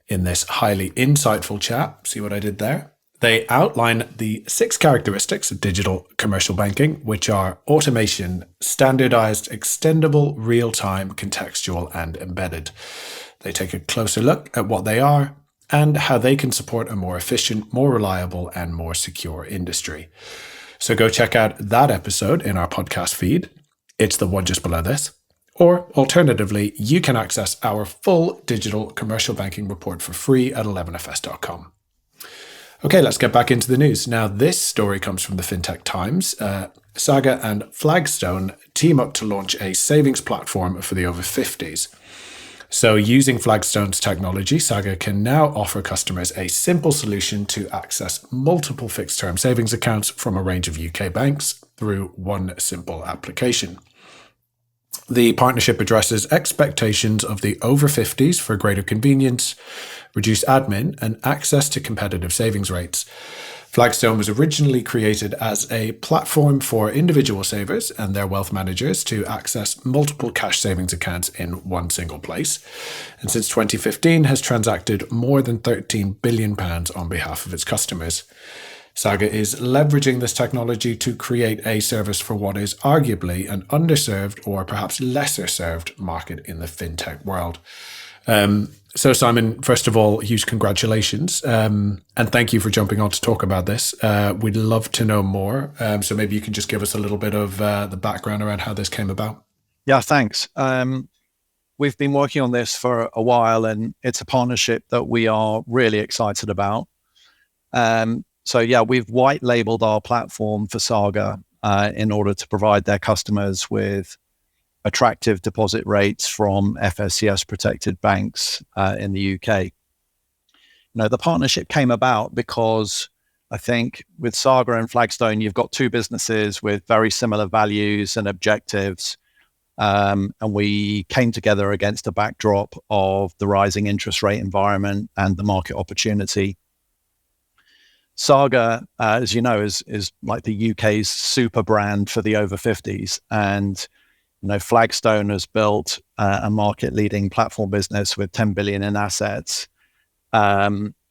In this highly insightful chat, see what I did there? They outline the 6 characteristics of digital commercial banking, which are automation, standardized, extendable, real-time, contextual, and embedded. They take a closer look at what they are and how they can support a more efficient, more reliable, and more secure industry. So go check out that episode in our podcast feed. It's the one just below this. Or alternatively, you can access our full digital commercial banking report for free at 11fs.com. Okay, let's get back into the news. Now, this story comes from the Fintech Times. Saga and Flagstone team up to launch a savings platform for the over 50s. So using Flagstone's technology, Saga can now offer customers a simple solution to access multiple fixed-term savings accounts from a range of UK banks through one simple application. The partnership addresses expectations of the over 50s for greater convenience, reduced admin, and access to competitive savings rates. Flagstone was originally created as a platform for individual savers and their wealth managers to access multiple cash savings accounts in one single place, and since 2015 has transacted more than £13 billion on behalf of its customers. Saga is leveraging this technology to create a service for what is arguably an underserved or perhaps lesser served market in the fintech world. So Simon, first of all, huge congratulations. And thank you for jumping on to talk about this. We'd love to know more. So maybe you can just give us a little bit of the background around how this came about. Yeah, thanks. We've been working on this for a while, and it's a partnership that we are really excited about. So yeah, we've white labeled our platform for Saga in order to provide their customers with attractive deposit rates from FSCS protected banks in the UK. The partnership came about because I think with Saga and Flagstone, you've got two businesses with very similar values and objectives. And we came together against a backdrop of the rising interest rate environment and the market opportunity. Saga, as you know, is like the UK's super brand for the over 50s. And Flagstone has built a market-leading platform business with 10 billion in assets,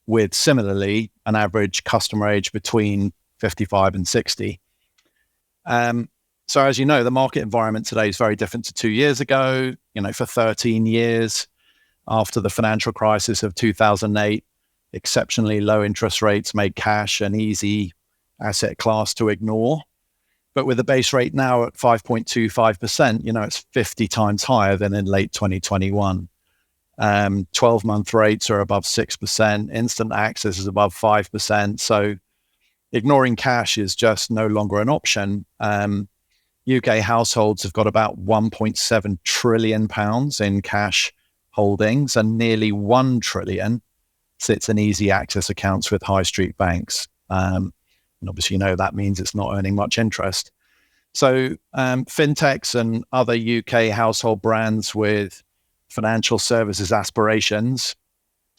with similarly an average customer age between 55 and 60. So as you know, the market environment today is very different to 2 years ago. For 13 years after the financial crisis of 2008, exceptionally low interest rates made cash an easy asset class to ignore. But with the base rate now at 5.25%, it's 50 times higher than in late 2021. 12-month rates are above 6%. Instant access is above 5%. So ignoring cash is just no longer an option. UK households have got about 1.7 trillion pounds in cash holdings, and nearly 1 trillion sits in easy access accounts with high street banks. And obviously, that means it's not earning much interest. So fintechs and other UK household brands with financial services aspirations,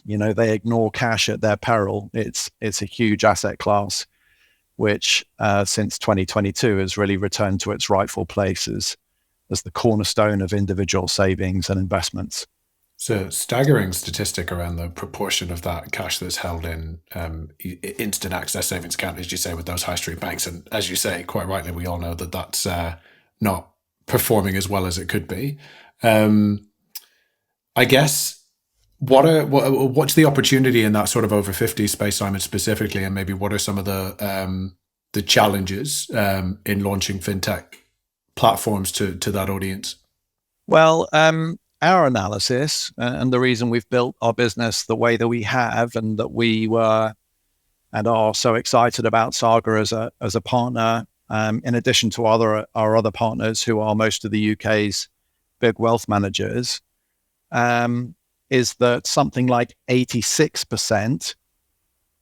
they ignore cash at their peril. It's a huge asset class, which since 2022 has really returned to its rightful place as the cornerstone of individual savings and investments. It's a staggering statistic around the proportion of that cash that's held in instant access savings account, as you say, with those high street banks. And as you say, quite rightly, we all know that that's not performing as well as it could be. I guess what's the opportunity in that sort of over 50 space, Simon, specifically, and maybe what are some of the challenges in launching fintech platforms to that audience? Well, our analysis and the reason we've built our business the way that we have, and that we were and are so excited about Saga as a partner, in addition to our other partners who are most of the UK's big wealth managers, is that something like 86%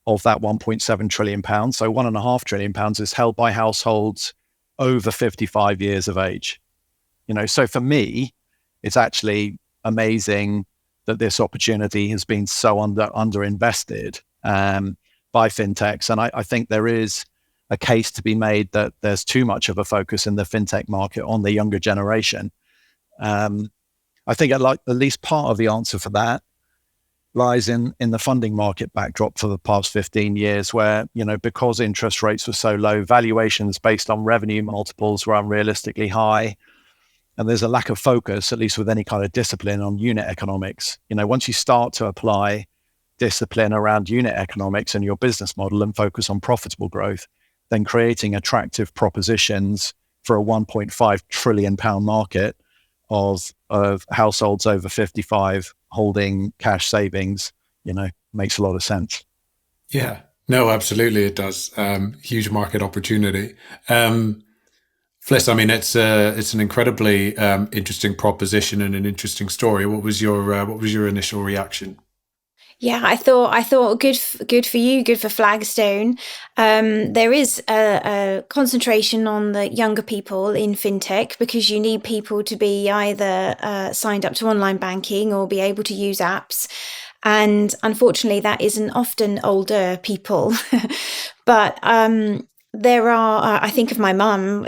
of that 1.7 trillion pounds, so 1.5 trillion pounds, is held by households over 55 years of age. So for me, it's actually amazing that this opportunity has been so underinvested by fintechs. And I think there is a case to be made that there's too much of a focus in the fintech market on the younger generation. I think at least part of the answer for that lies in the funding market backdrop for the past 15 years, where, because interest rates were so low, valuations based on revenue multiples were unrealistically high. And there's a lack of focus, at least with any kind of discipline, on unit economics. Once you start to apply discipline around unit economics and your business model and focus on profitable growth, then creating attractive propositions for a 1.5 trillion pound market of households over 55 holding cash savings, makes a lot of sense. Yeah, no, absolutely it does. Huge market opportunity. Fliss, I mean, it's an incredibly interesting proposition and an interesting story. What was your initial reaction? Yeah, I thought good for you, good for Flagstone. There is a concentration on the younger people in fintech, because you need people to be either signed up to online banking or be able to use apps. And unfortunately, that isn't often older people. But there are, I think of my mum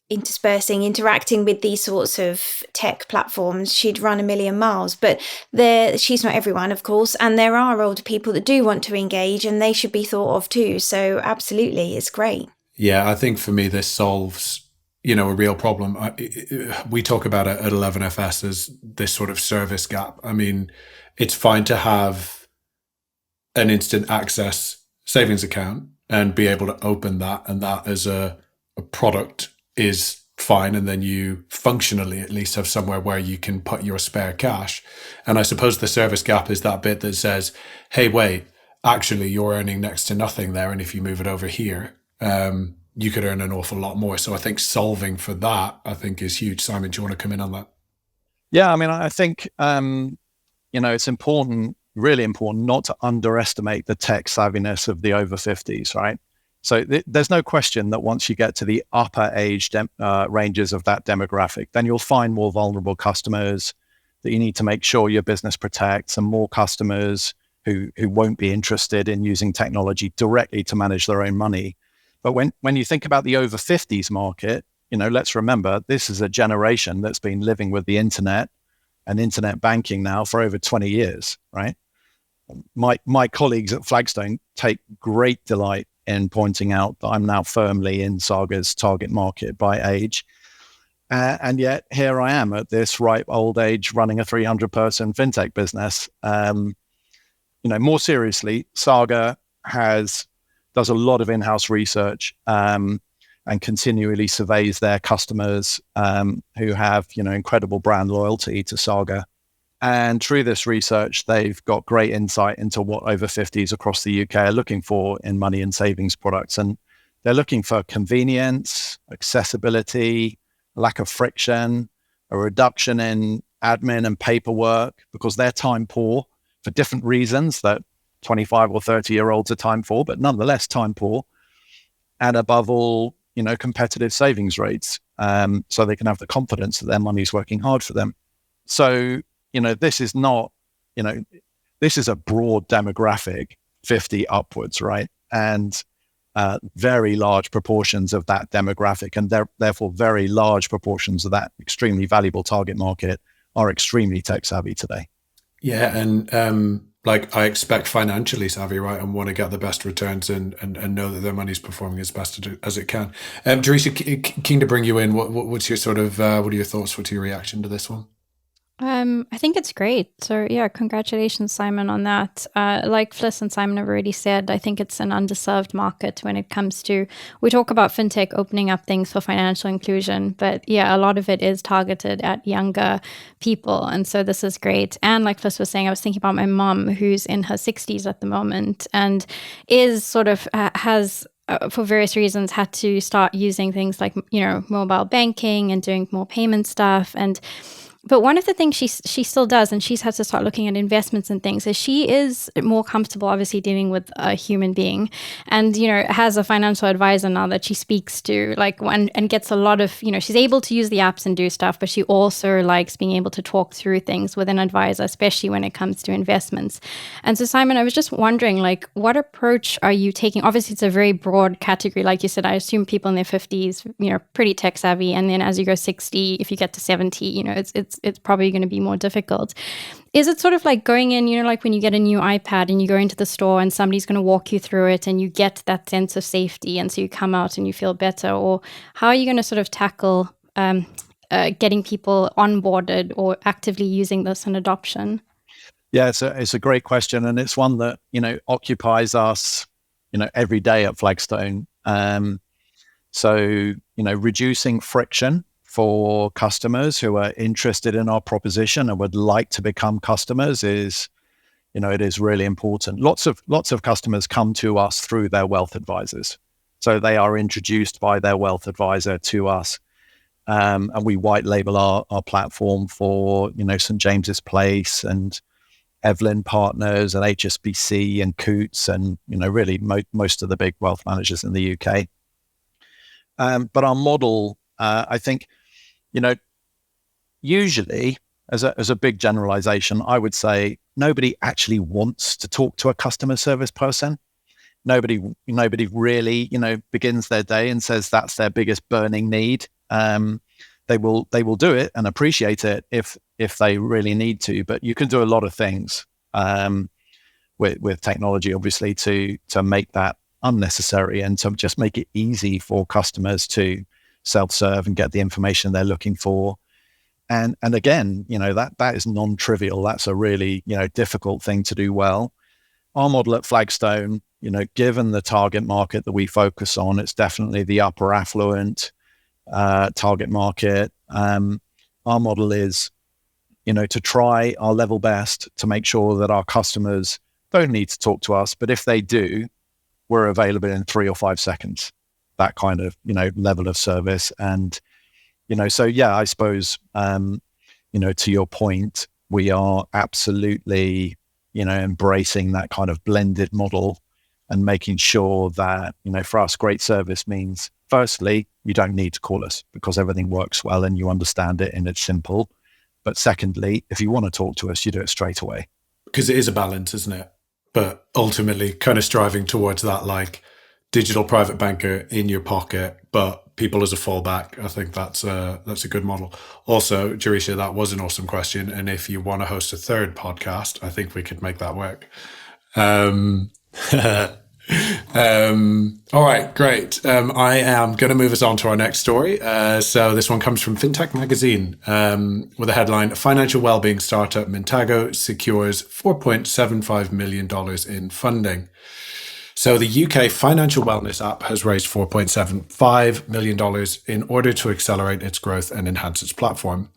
interacting with these sorts of tech platforms. She'd run a million miles, but she's not everyone, of course. And there are older people that do want to engage, and they should be thought of too. So absolutely, it's great. Yeah, I think for me, this solves, a real problem. We talk about it at 11FS as this sort of service gap. I mean, it's fine to have an instant access savings account and be able to open that, and that as a product is fine, and then you functionally at least have somewhere where you can put your spare cash. And I suppose the service gap is that bit that says, hey, wait, actually you're earning next to nothing there, and if you move it over here, you could earn an awful lot more. So I think solving for that, I think, is huge. Simon, do you want to come in on that? Yeah, I mean, I think it's important, really important, not to underestimate the tech savviness of the over 50s, right? So there's no question that once you get to the upper age ranges of that demographic, then you'll find more vulnerable customers that you need to make sure your business protects, and more customers who won't be interested in using technology directly to manage their own money. But when you think about the over 50s market, let's remember, this is a generation that's been living with the internet and internet banking now for over 20 years, right? My colleagues at Flagstone take great delight in pointing out that I'm now firmly in Saga's target market by age. And yet here I am at this ripe old age running a 300-person fintech business. More seriously, Saga does a lot of in-house research and continually surveys their customers who have incredible brand loyalty to Saga. And through this research, they've got great insight into what over 50s across the UK are looking for in money and savings products. And they're looking for convenience, accessibility, lack of friction, a reduction in admin and paperwork, because they're time poor for different reasons that 25 or 30-year-olds are time poor, but nonetheless time poor. And above all, competitive savings rates, so they can have the confidence that their money's working hard for them. So, this is not, this is a broad demographic, 50 upwards, right? And very large proportions of that demographic, and therefore very large proportions of that extremely valuable target market, are extremely tech savvy today. Yeah, and I expect financially savvy, right, and want to get the best returns and know that their money's performing as best as it can. Gerisha, keen to bring you in. What's your sort of what are your thoughts? What's your reaction to this one? I think it's great. So yeah, congratulations, Simon, on that. Like Fliss and Simon have already said, I think it's an underserved market when it comes to, we talk about fintech opening up things for financial inclusion, but yeah, a lot of it is targeted at younger people. And so this is great. And like Fliss was saying, I was thinking about my mom, who's in her 60s at the moment and is sort of has for various reasons had to start using things like, mobile banking and doing more payment stuff. But one of the things she still does, and she's had to start looking at investments and things, is she is more comfortable, obviously, dealing with a human being, and has a financial advisor now that she speaks to, and gets a lot of, she's able to use the apps and do stuff, but she also likes being able to talk through things with an advisor, especially when it comes to investments. And so, Simon, I was just wondering, what approach are you taking? Obviously, it's a very broad category, like you said. I assume people in their 50s, pretty tech savvy, and then as you go 60, if you get to 70, it's probably going to be more difficult. Is it sort of like going in, like when you get a new iPad and you go into the store and somebody's going to walk you through it and you get that sense of safety and so you come out and you feel better? Or how are you going to sort of tackle getting people onboarded or actively using this in adoption? Yeah, it's a great question, and it's one that occupies us every day at Flagstone. So reducing friction for customers who are interested in our proposition and would like to become customers is, it is really important. Lots of customers come to us through their wealth advisors. So they are introduced by their wealth advisor to us. And we white label our platform for, St. James's Place and Evelyn Partners and HSBC and Coots and, really most of the big wealth managers in the UK. But our model, I think, usually as a big generalization, I would say nobody actually wants to talk to a customer service person. Nobody really, begins their day and says that's their biggest burning need. They will do it and appreciate it if they really need to. But you can do a lot of things with technology, obviously, to make that unnecessary and to just make it easy for customers to self-serve and get the information they're looking for. And again, that is non-trivial. That's a really, difficult thing to do well. Our model at Flagstone, given the target market that we focus on, it's definitely the upper affluent target market. Our model is, to try our level best to make sure that our customers don't need to talk to us, but if they do, we're available in 3 or 5 seconds. That kind of, level of service. And, so yeah, I suppose, to your point, we are absolutely, embracing that kind of blended model and making sure that, for us, great service means, firstly, you don't need to call us because everything works well and you understand it and it's simple. But secondly, if you want to talk to us, you do it straight away. Because it is a balance, isn't it? But ultimately kind of striving towards that, digital private banker in your pocket, but people as a fallback. I think that's a good model. Also, Gerisha, that was an awesome question. And if you want to host a third podcast, I think we could make that work. All right, great. I am going to move us on to our next story. So this one comes from Fintech Magazine with a headline, Financial Wellbeing Startup Mintago secures $4.75 million in funding. So the UK financial wellness app has raised $4.75 million in order to accelerate its growth and enhance its platform.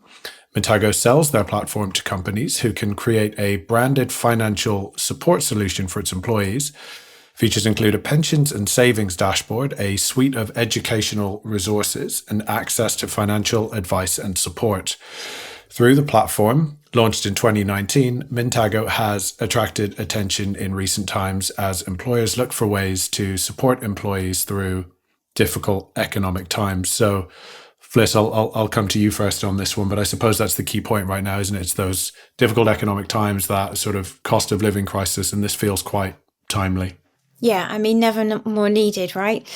Mintago sells their platform to companies who can create a branded financial support solution for its employees. Features include a pensions and savings dashboard, a suite of educational resources, and access to financial advice and support. Through the platform, launched in 2019, Mintago has attracted attention in recent times as employers look for ways to support employees through difficult economic times. So, Fliss, I'll come to you first on this one, but I suppose that's the key point right now, isn't it? It's those difficult economic times, that sort of cost of living crisis, and this feels quite timely. Yeah, I mean, never more needed, right?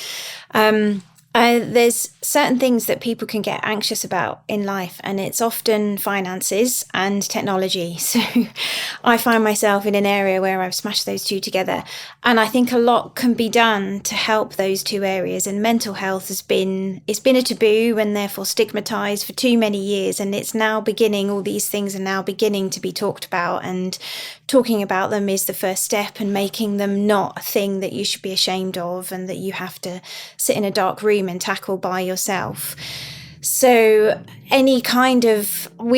There's certain things that people can get anxious about in life, and it's often finances and technology. So I find myself in an area where I've smashed those two together. And I think a lot can be done to help those two areas. And mental health it's been a taboo and therefore stigmatized for too many years. And it's now all these things are now beginning to be talked about, and talking about them is the first step, and making them not a thing that you should be ashamed of and that you have to sit in a dark room and tackle by yourself. So we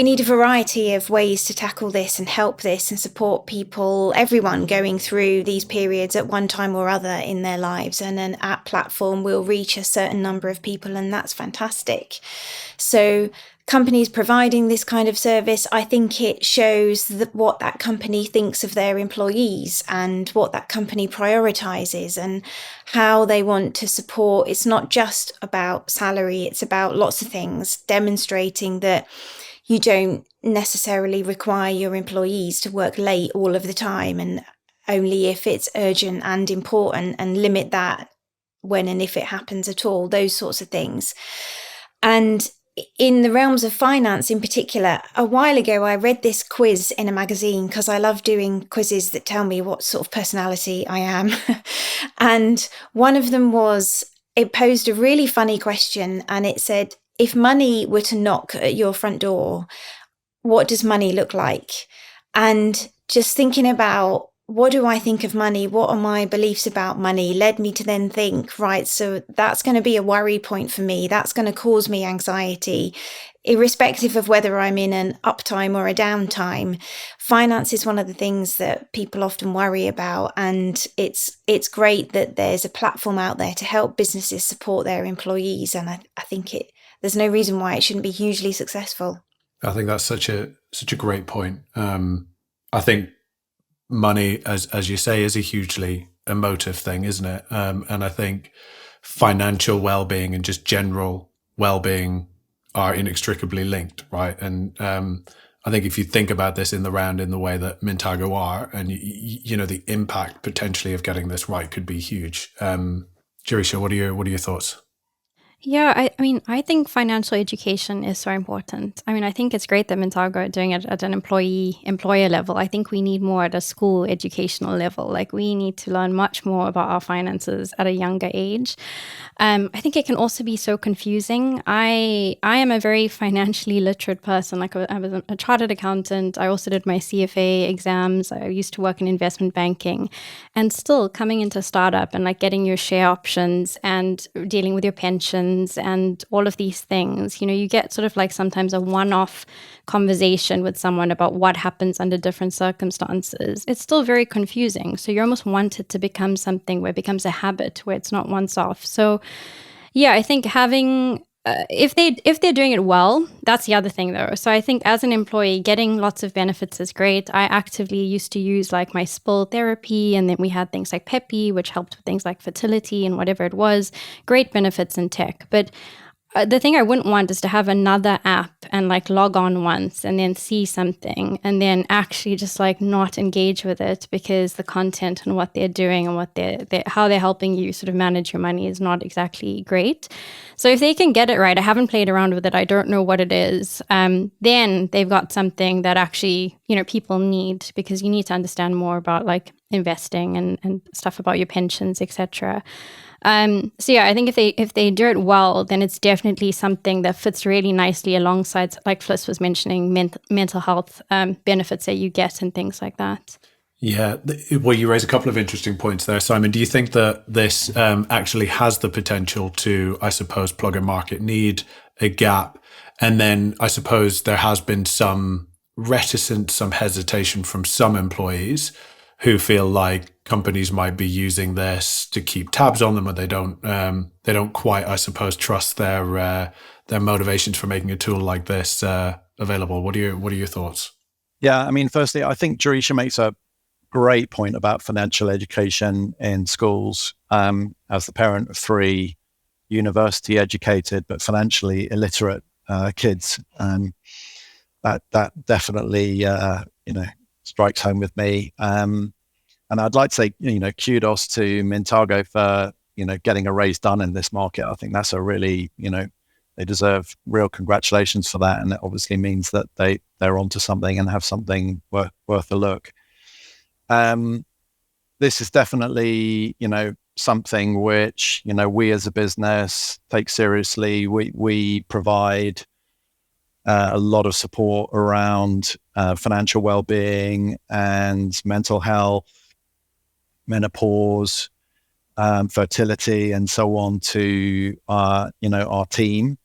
need a variety of ways to tackle this and help this and support people, everyone going through these periods at one time or other in their lives. And an app platform will reach a certain number of people, and that's fantastic. So companies providing this kind of service, I think it shows what that company thinks of their employees and what that company prioritizes and how they want to support. It's not just about salary, it's about lots of things, demonstrating that you don't necessarily require your employees to work late all of the time, and only if it's urgent and important, and limit that when and if it happens at all, those sorts of things. And in the realms of finance in particular, a while ago, I read this quiz in a magazine, because I love doing quizzes that tell me what sort of personality I am. And one of them it posed a really funny question, and it said, if money were to knock at your front door, what does money look like? And just thinking about, what do I think of money? What are my beliefs about money? Led me to then think, right, so that's going to be a worry point for me. That's going to cause me anxiety, irrespective of whether I'm in an uptime or a downtime. Finance is one of the things that people often worry about. And it's great that there's a platform out there to help businesses support their employees. And I think there's no reason why it shouldn't be hugely successful. I think that's such a great point. I think money, as you say, is a hugely emotive thing, isn't it? And I think financial well-being and just general well-being are inextricably linked, right? And I think if you think about this in the way that Mintago are, and you know, the impact potentially of getting this right could be huge. Gerisha, what are your thoughts? Yeah, I mean, I think financial education is so important. I mean, I think it's great that Mintago are doing it at an employer level. I think we need more at a school educational level. Like, we need to learn much more about our finances at a younger age. I think it can also be so confusing. I am a very financially literate person. Like, I was a chartered accountant. I also did my CFA exams. I used to work in investment banking, and still coming into startup and like getting your share options and dealing with your pension and all of these things, you know, you get sort of like sometimes a one-off conversation with someone about what happens under different circumstances. It's still very confusing. So you almost want it to become something where it becomes a habit, where it's not once off. So yeah, I think having if they're doing it well, that's the other thing though. So I think as an employee, getting lots of benefits is great. I actively used to use like my spill therapy, and then we had things like Peppy, which helped with things like fertility and whatever it was. Great benefits in tech. But the thing I wouldn't want is to have another app and like log on once and then see something and then actually just like not engage with it, because the content and what they're doing and what how they're helping you sort of manage your money is not exactly great. So if they can get it right, I haven't played around with it, I don't know what it is, then they've got something that actually, you know, people need, because you need to understand more about like investing and stuff about your pensions, etc. So yeah, I think if they do it well, then it's definitely something that fits really nicely alongside, like Fliss was mentioning, mental health benefits that you get and things like that. Yeah, well, you raise a couple of interesting points there, Simon. Do you think that this actually has the potential to, I suppose, plug a market need, a gap, And then I suppose there has been some reticence, some hesitation from some employees who feel like companies might be using this to keep tabs on them, or they don't quite, I suppose, trust their motivations for making a tool like this available. What are your thoughts? Yeah, I mean, firstly, I think Gerisha makes a great point about financial education in schools. As the parent of 3 university educated but financially illiterate kids, that definitely strikes home with me. And I'd like to say, kudos to Mintago for getting a raise done in this market. I think that's a really, they deserve real congratulations for that, and it obviously means that they're onto something and have something worth a look. This is definitely something which we as a business take seriously. We provide a lot of support around financial well-being and mental health, menopause, fertility, and so on to our team.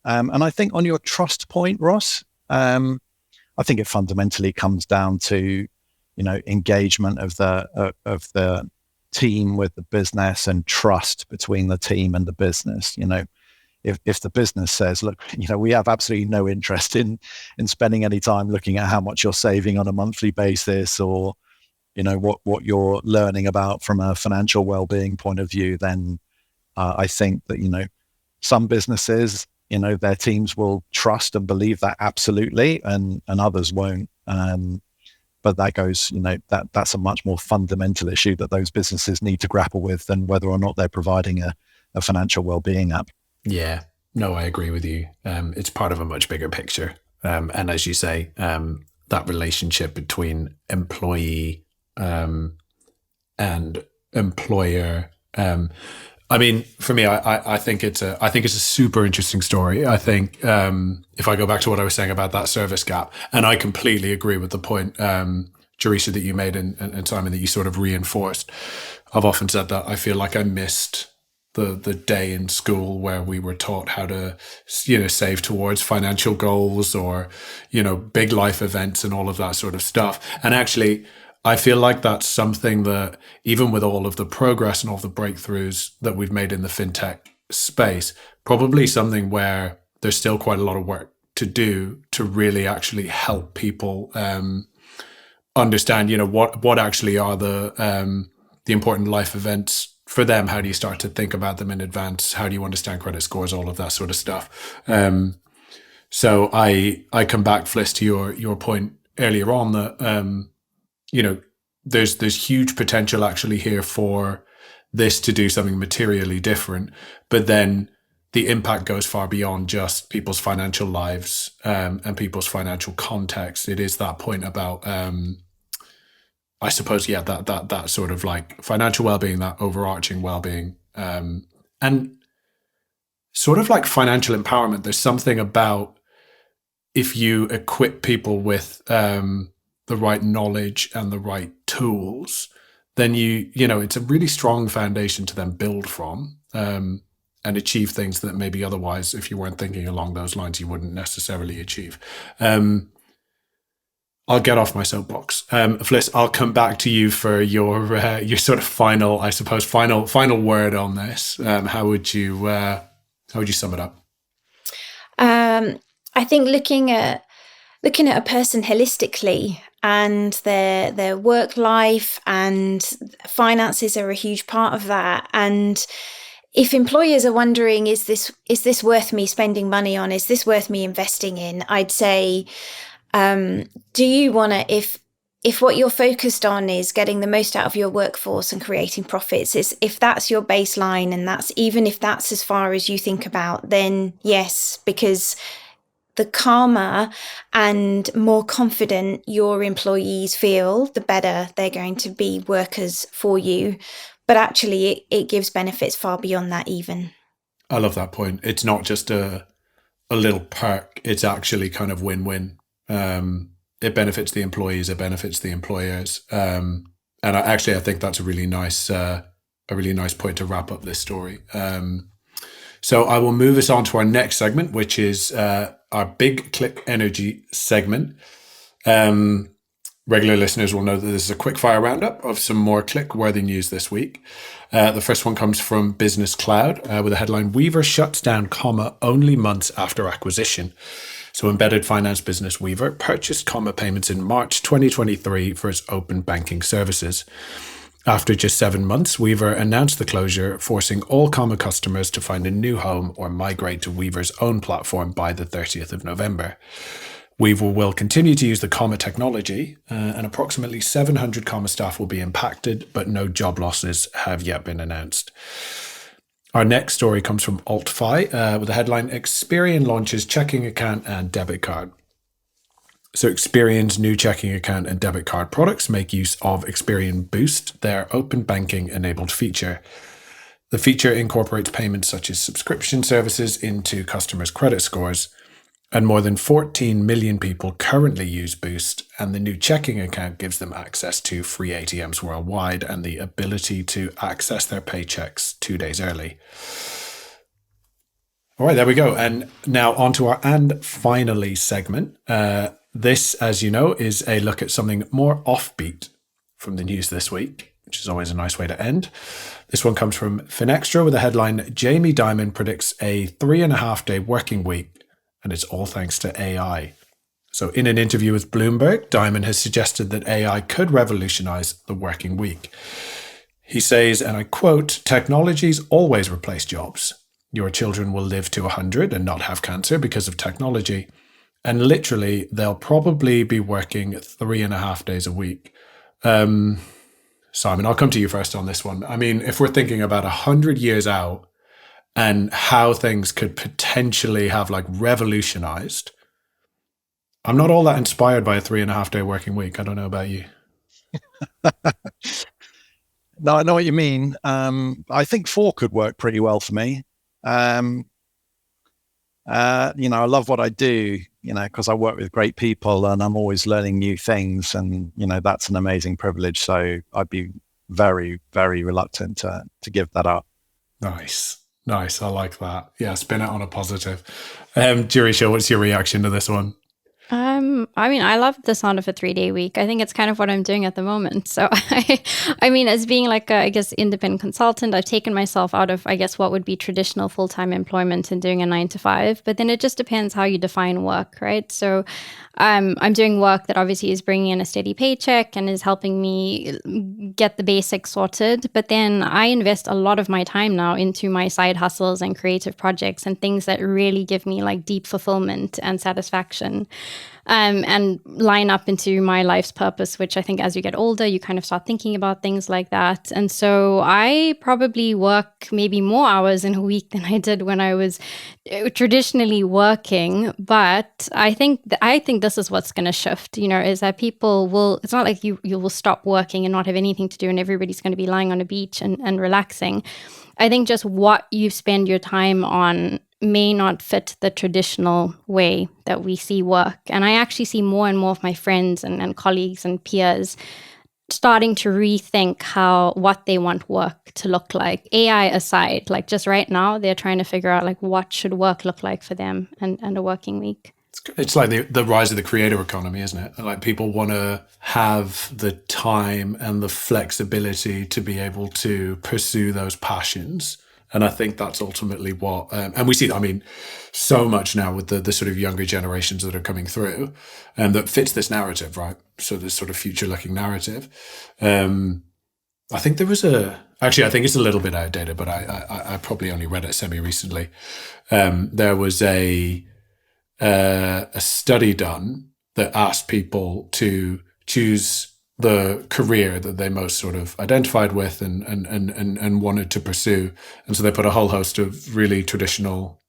And I think on your trust point, Ross, I think it fundamentally comes down to engagement of the team with the business and trust between the team and the business. If the business says, look, we have absolutely no interest in spending any time looking at how much you're saving on a monthly basis, or what you're learning about from a financial well-being point of view, then I think that some businesses, their teams will trust and believe that absolutely, and others won't. But that goes, that's a much more fundamental issue that those businesses need to grapple with than whether or not they're providing a financial well-being app. Yeah, no, I agree with you. It's part of a much bigger picture. And as you say, that relationship between employee and employer. I mean, for me, I think it's a super interesting story. I think if I go back to what I was saying about that service gap, and I completely agree with the point, Gerisha, that you made, and Simon, that you sort of reinforced. I've often said that I feel like I missed the day in school where we were taught how to, save towards financial goals, or, big life events and all of that sort of stuff. And actually, I feel like that's something that, even with all of the progress and all the breakthroughs that we've made in the fintech space, probably something where there's still quite a lot of work to do to really actually help people understand, what actually are the important life events for them. How do you start to think about them in advance? How do you understand credit scores? All of that sort of stuff. So I come back, Fliss, to your point earlier on that, there's huge potential actually here for this to do something materially different, but then the impact goes far beyond just people's financial lives and people's financial context. It is that point about, I suppose, that sort of like financial well-being, that overarching well-being, and sort of like financial empowerment. There's something about, if you equip people with the right knowledge and the right tools, then it's a really strong foundation to then build from and achieve things that maybe otherwise, if you weren't thinking along those lines, you wouldn't necessarily achieve. I'll get off my soapbox. Fliss, I'll come back to you for your sort of final word on this. How would you sum it up? I think looking at a person holistically, and their work life and finances are a huge part of that. And if employers are wondering, is this worth me spending money on? Is this worth me investing in? I'd say, do you want to, if what you're focused on is getting the most out of your workforce and creating profits, if that's your baseline, and that's, even if that's as far as you think about, then yes, because the calmer and more confident your employees feel, the better they're going to be workers for you. But actually, it gives benefits far beyond that even. I love that point. It's not just a little perk. It's actually kind of win-win. It benefits the employees. It benefits the employers. And I think that's a really nice point to wrap up this story. So I will move us on to our next segment, which is our big click energy segment. Regular listeners will know that this is a quick fire roundup of some more click-worthy news this week. The first one comes from Business Cloud with a headline, Weavr shuts down, only months after acquisition. So embedded finance business Weavr purchased payments in March 2023 for its open banking services. After just 7 months, Weavr announced the closure, forcing all customers to find a new home or migrate to Weavr's own platform by the 30th of November. Weavr will continue to use the technology, and approximately 700 staff will be impacted, but no job losses have yet been announced. Our next story comes from AltFi with the headline, Experian launches checking account and debit card. So Experian's new checking account and debit card products make use of Experian Boost, their open banking enabled feature. The feature incorporates payments such as subscription services into customers' credit scores. And more than 14 million people currently use Boost, and the new checking account gives them access to free ATMs worldwide and the ability to access their paychecks 2 days early. All right, there we go. And now on to our And Finally segment. This, as you know, is a look at something more offbeat from the news this week, which is always a nice way to end. This one comes from Finextra with a headline, Jamie Dimon predicts a 3.5-day working week, and it's all thanks to AI. So in an interview with Bloomberg, Dimon has suggested that AI could revolutionize the working week. He says, and I quote, technologies always replace jobs. Your children will live to 100 and not have cancer because of technology. And literally, they'll probably be working 3.5 days a week. Simon, I'll come to you first on this one. I mean, if we're thinking about 100 years out, and how things could potentially have revolutionized. I'm not all that inspired by a 3.5-day working week. I don't know about you. No, I know what you mean. I think 4 could work pretty well for me. I love what I do, because I work with great people and I'm always learning new things. And, that's an amazing privilege. So I'd be very, very reluctant to give that up. Nice. I like that. Yeah, spin it on a positive. Gerisha, what's your reaction to this one? I love the sound of a 3-day week. I think it's kind of what I'm doing at the moment. So, as being independent consultant, I've taken myself out of, what would be traditional full-time employment and doing a 9-to-5. But then it just depends how you define work, right? So, I'm doing work that obviously is bringing in a steady paycheck and is helping me get the basics sorted. But then I invest a lot of my time now into my side hustles and creative projects and things that really give me deep fulfillment and satisfaction. And line up into my life's purpose, which I think as you get older, you kind of start thinking about things like that. And so I probably work maybe more hours in a week than I did when I was traditionally working. But I think this is what's going to shift, is that people will, it's not like you will stop working and not have anything to do and everybody's going to be lying on a beach and relaxing. I think just what you spend your time on may not fit the traditional way that we see work. And I actually see more and more of my friends and colleagues and peers starting to rethink what they want work to look like. AI aside, just right now, they're trying to figure out what should work look like for them and a working week. It's like the rise of the creator economy, isn't it? People want to have the time and the flexibility to be able to pursue those passions. And I think that's ultimately what, and we see that, so much now with the sort of younger generations that are coming through, and that fits this narrative, right? So this sort of future-looking narrative. I think there was I think it's a little bit outdated, but I probably only read it semi-recently. There was a study done that asked people to choose the career that they most sort of identified with and wanted to pursue. And so they put a whole host of really traditional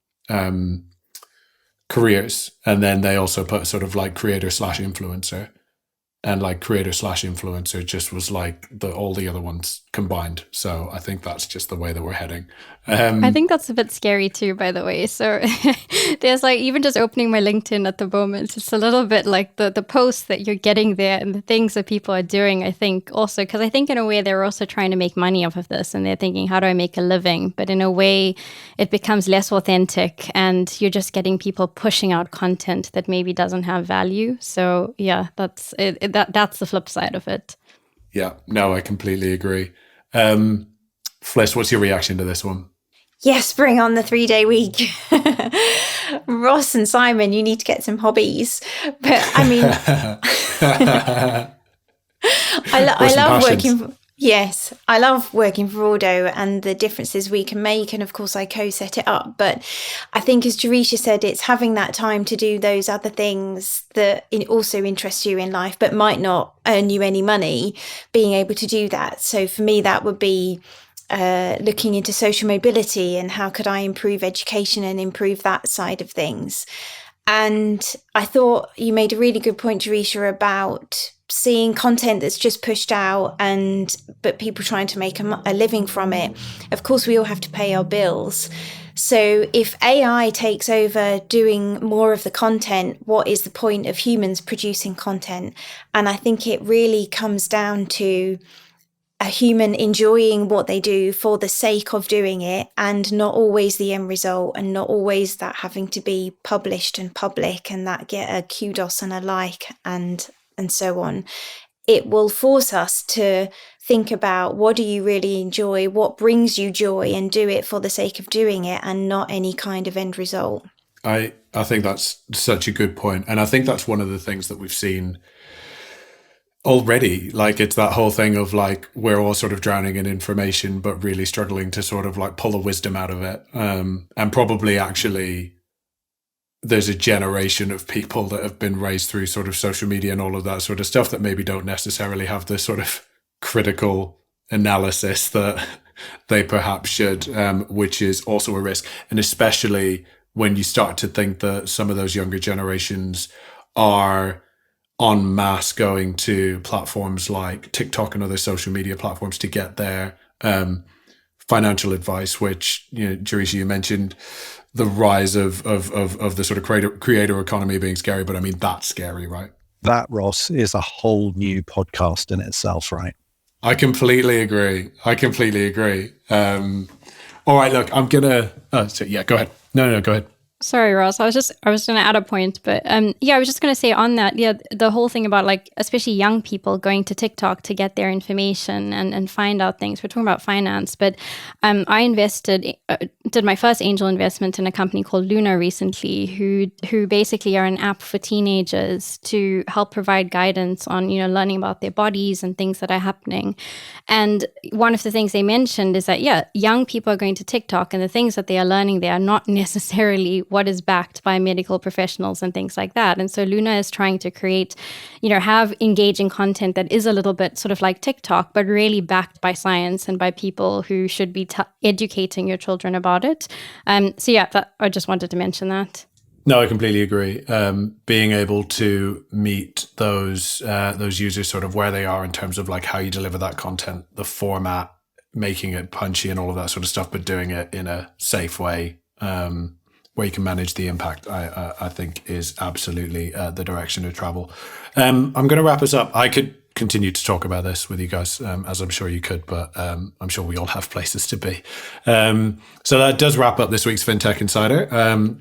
careers. And then they also put sort of creator / influencer. and like creator/influencer just was like all the other ones combined. So I think that's just the way that we're heading. I think that's a bit scary too, by the way. So there's like, even just opening my LinkedIn at the moment, it's a little bit like the posts that you're getting there and the things that people are doing, I think also, because I think in a way they're also trying to make money off of this and they're thinking, how do I make a living? But in a way it becomes less authentic and you're just getting people pushing out content that maybe doesn't have value. So yeah, that's it. That's the flip side of it. Yeah, no, I completely agree. Fliss, what's your reaction to this one? Yes, bring on the 3-day week. Ross and Simon, you need to get some hobbies. But I mean, I love working. Yes, I love working for Ordo and the differences we can make. And of course, I co-set it up. But I think, as Gerisha said, it's having that time to do those other things that also interest you in life, but might not earn you any money, being able to do that. So for me, that would be looking into social mobility and how could I improve education and improve that side of things. And I thought you made a really good point, Gerisha, about seeing content that's just pushed out but people trying to make a living from it. Of course, we all have to pay our bills. So if AI takes over doing more of the content, what is the point of humans producing content? And I think it really comes down to a human enjoying what they do for the sake of doing it, and not always the end result, and not always that having to be published and public and that get a kudos and a like and so on. It will force us to think about, what do you really enjoy, what brings you joy, and do it for the sake of doing it and not any kind of end result. I think that's such a good point. And I think that's one of the things that we've seen already. Like, it's that whole thing of like, we're all sort of drowning in information, but really struggling to sort of like pull the wisdom out of it. And probably actually there's a generation of people that have been raised through sort of social media and all of that sort of stuff that maybe don't necessarily have the sort of critical analysis that they perhaps should, which is also a risk. And especially when you start to think that some of those younger generations are en masse going to platforms like TikTok and other social media platforms to get their financial advice, which, you know, Gerisha, you mentioned the rise of the sort of creator economy being scary, but I mean, that's scary, right? That, Ross, is a whole new podcast in itself, right? I completely agree. All right, look, I'm gonna. Yeah, go ahead. No, go ahead. Sorry, Ross. I was going to add a point, but I was just going to say on that, the whole thing about like, especially young people going to TikTok to get their information and find out things. We're talking about finance, but I did my first angel investment in a company called Luna recently, who basically are an app for teenagers to help provide guidance on, you know, learning about their bodies and things that are happening. And one of the things they mentioned is that, young people are going to TikTok and the things that they are learning there are not necessarily what is backed by medical professionals and things like that. And so Luna is trying to create, you know, have engaging content that is a little bit sort of like TikTok, but really backed by science and by people who should be educating your children about it. I just wanted to mention that. No, I completely agree. Being able to meet those users sort of where they are in terms of like how you deliver that content, the format, making it punchy and all of that sort of stuff, but doing it in a safe way, where you can manage the impact, I think is absolutely the direction to travel. I'm going to wrap us up. I could continue to talk about this with you guys, as I'm sure you could, but I'm sure we all have places to be. So that does wrap up this week's Fintech Insider.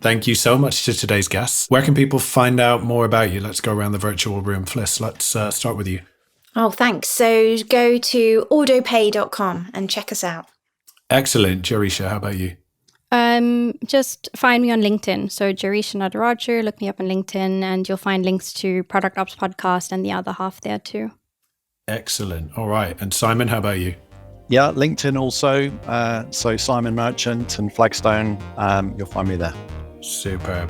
Thank you so much to today's guests. Where can people find out more about you? Let's go around the virtual room. Fliss, let's start with you. Oh, thanks. So go to ordopay.com and check us out. Excellent. Gerisha, how about you? Just find me on LinkedIn. So Gerisha Nadaraju, look me up on LinkedIn and you'll find links to Product Ops Podcast and the other half there too. Excellent. All right. And Simon, how about you? Yeah, LinkedIn also. So Simon Merchant and Flagstone, you'll find me there. Superb.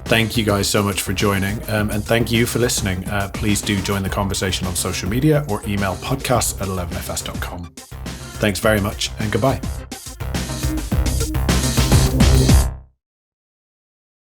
Thank you guys so much for joining. And thank you for listening. Please do join the conversation on social media or email podcasts@11fs.com. Thanks very much and goodbye.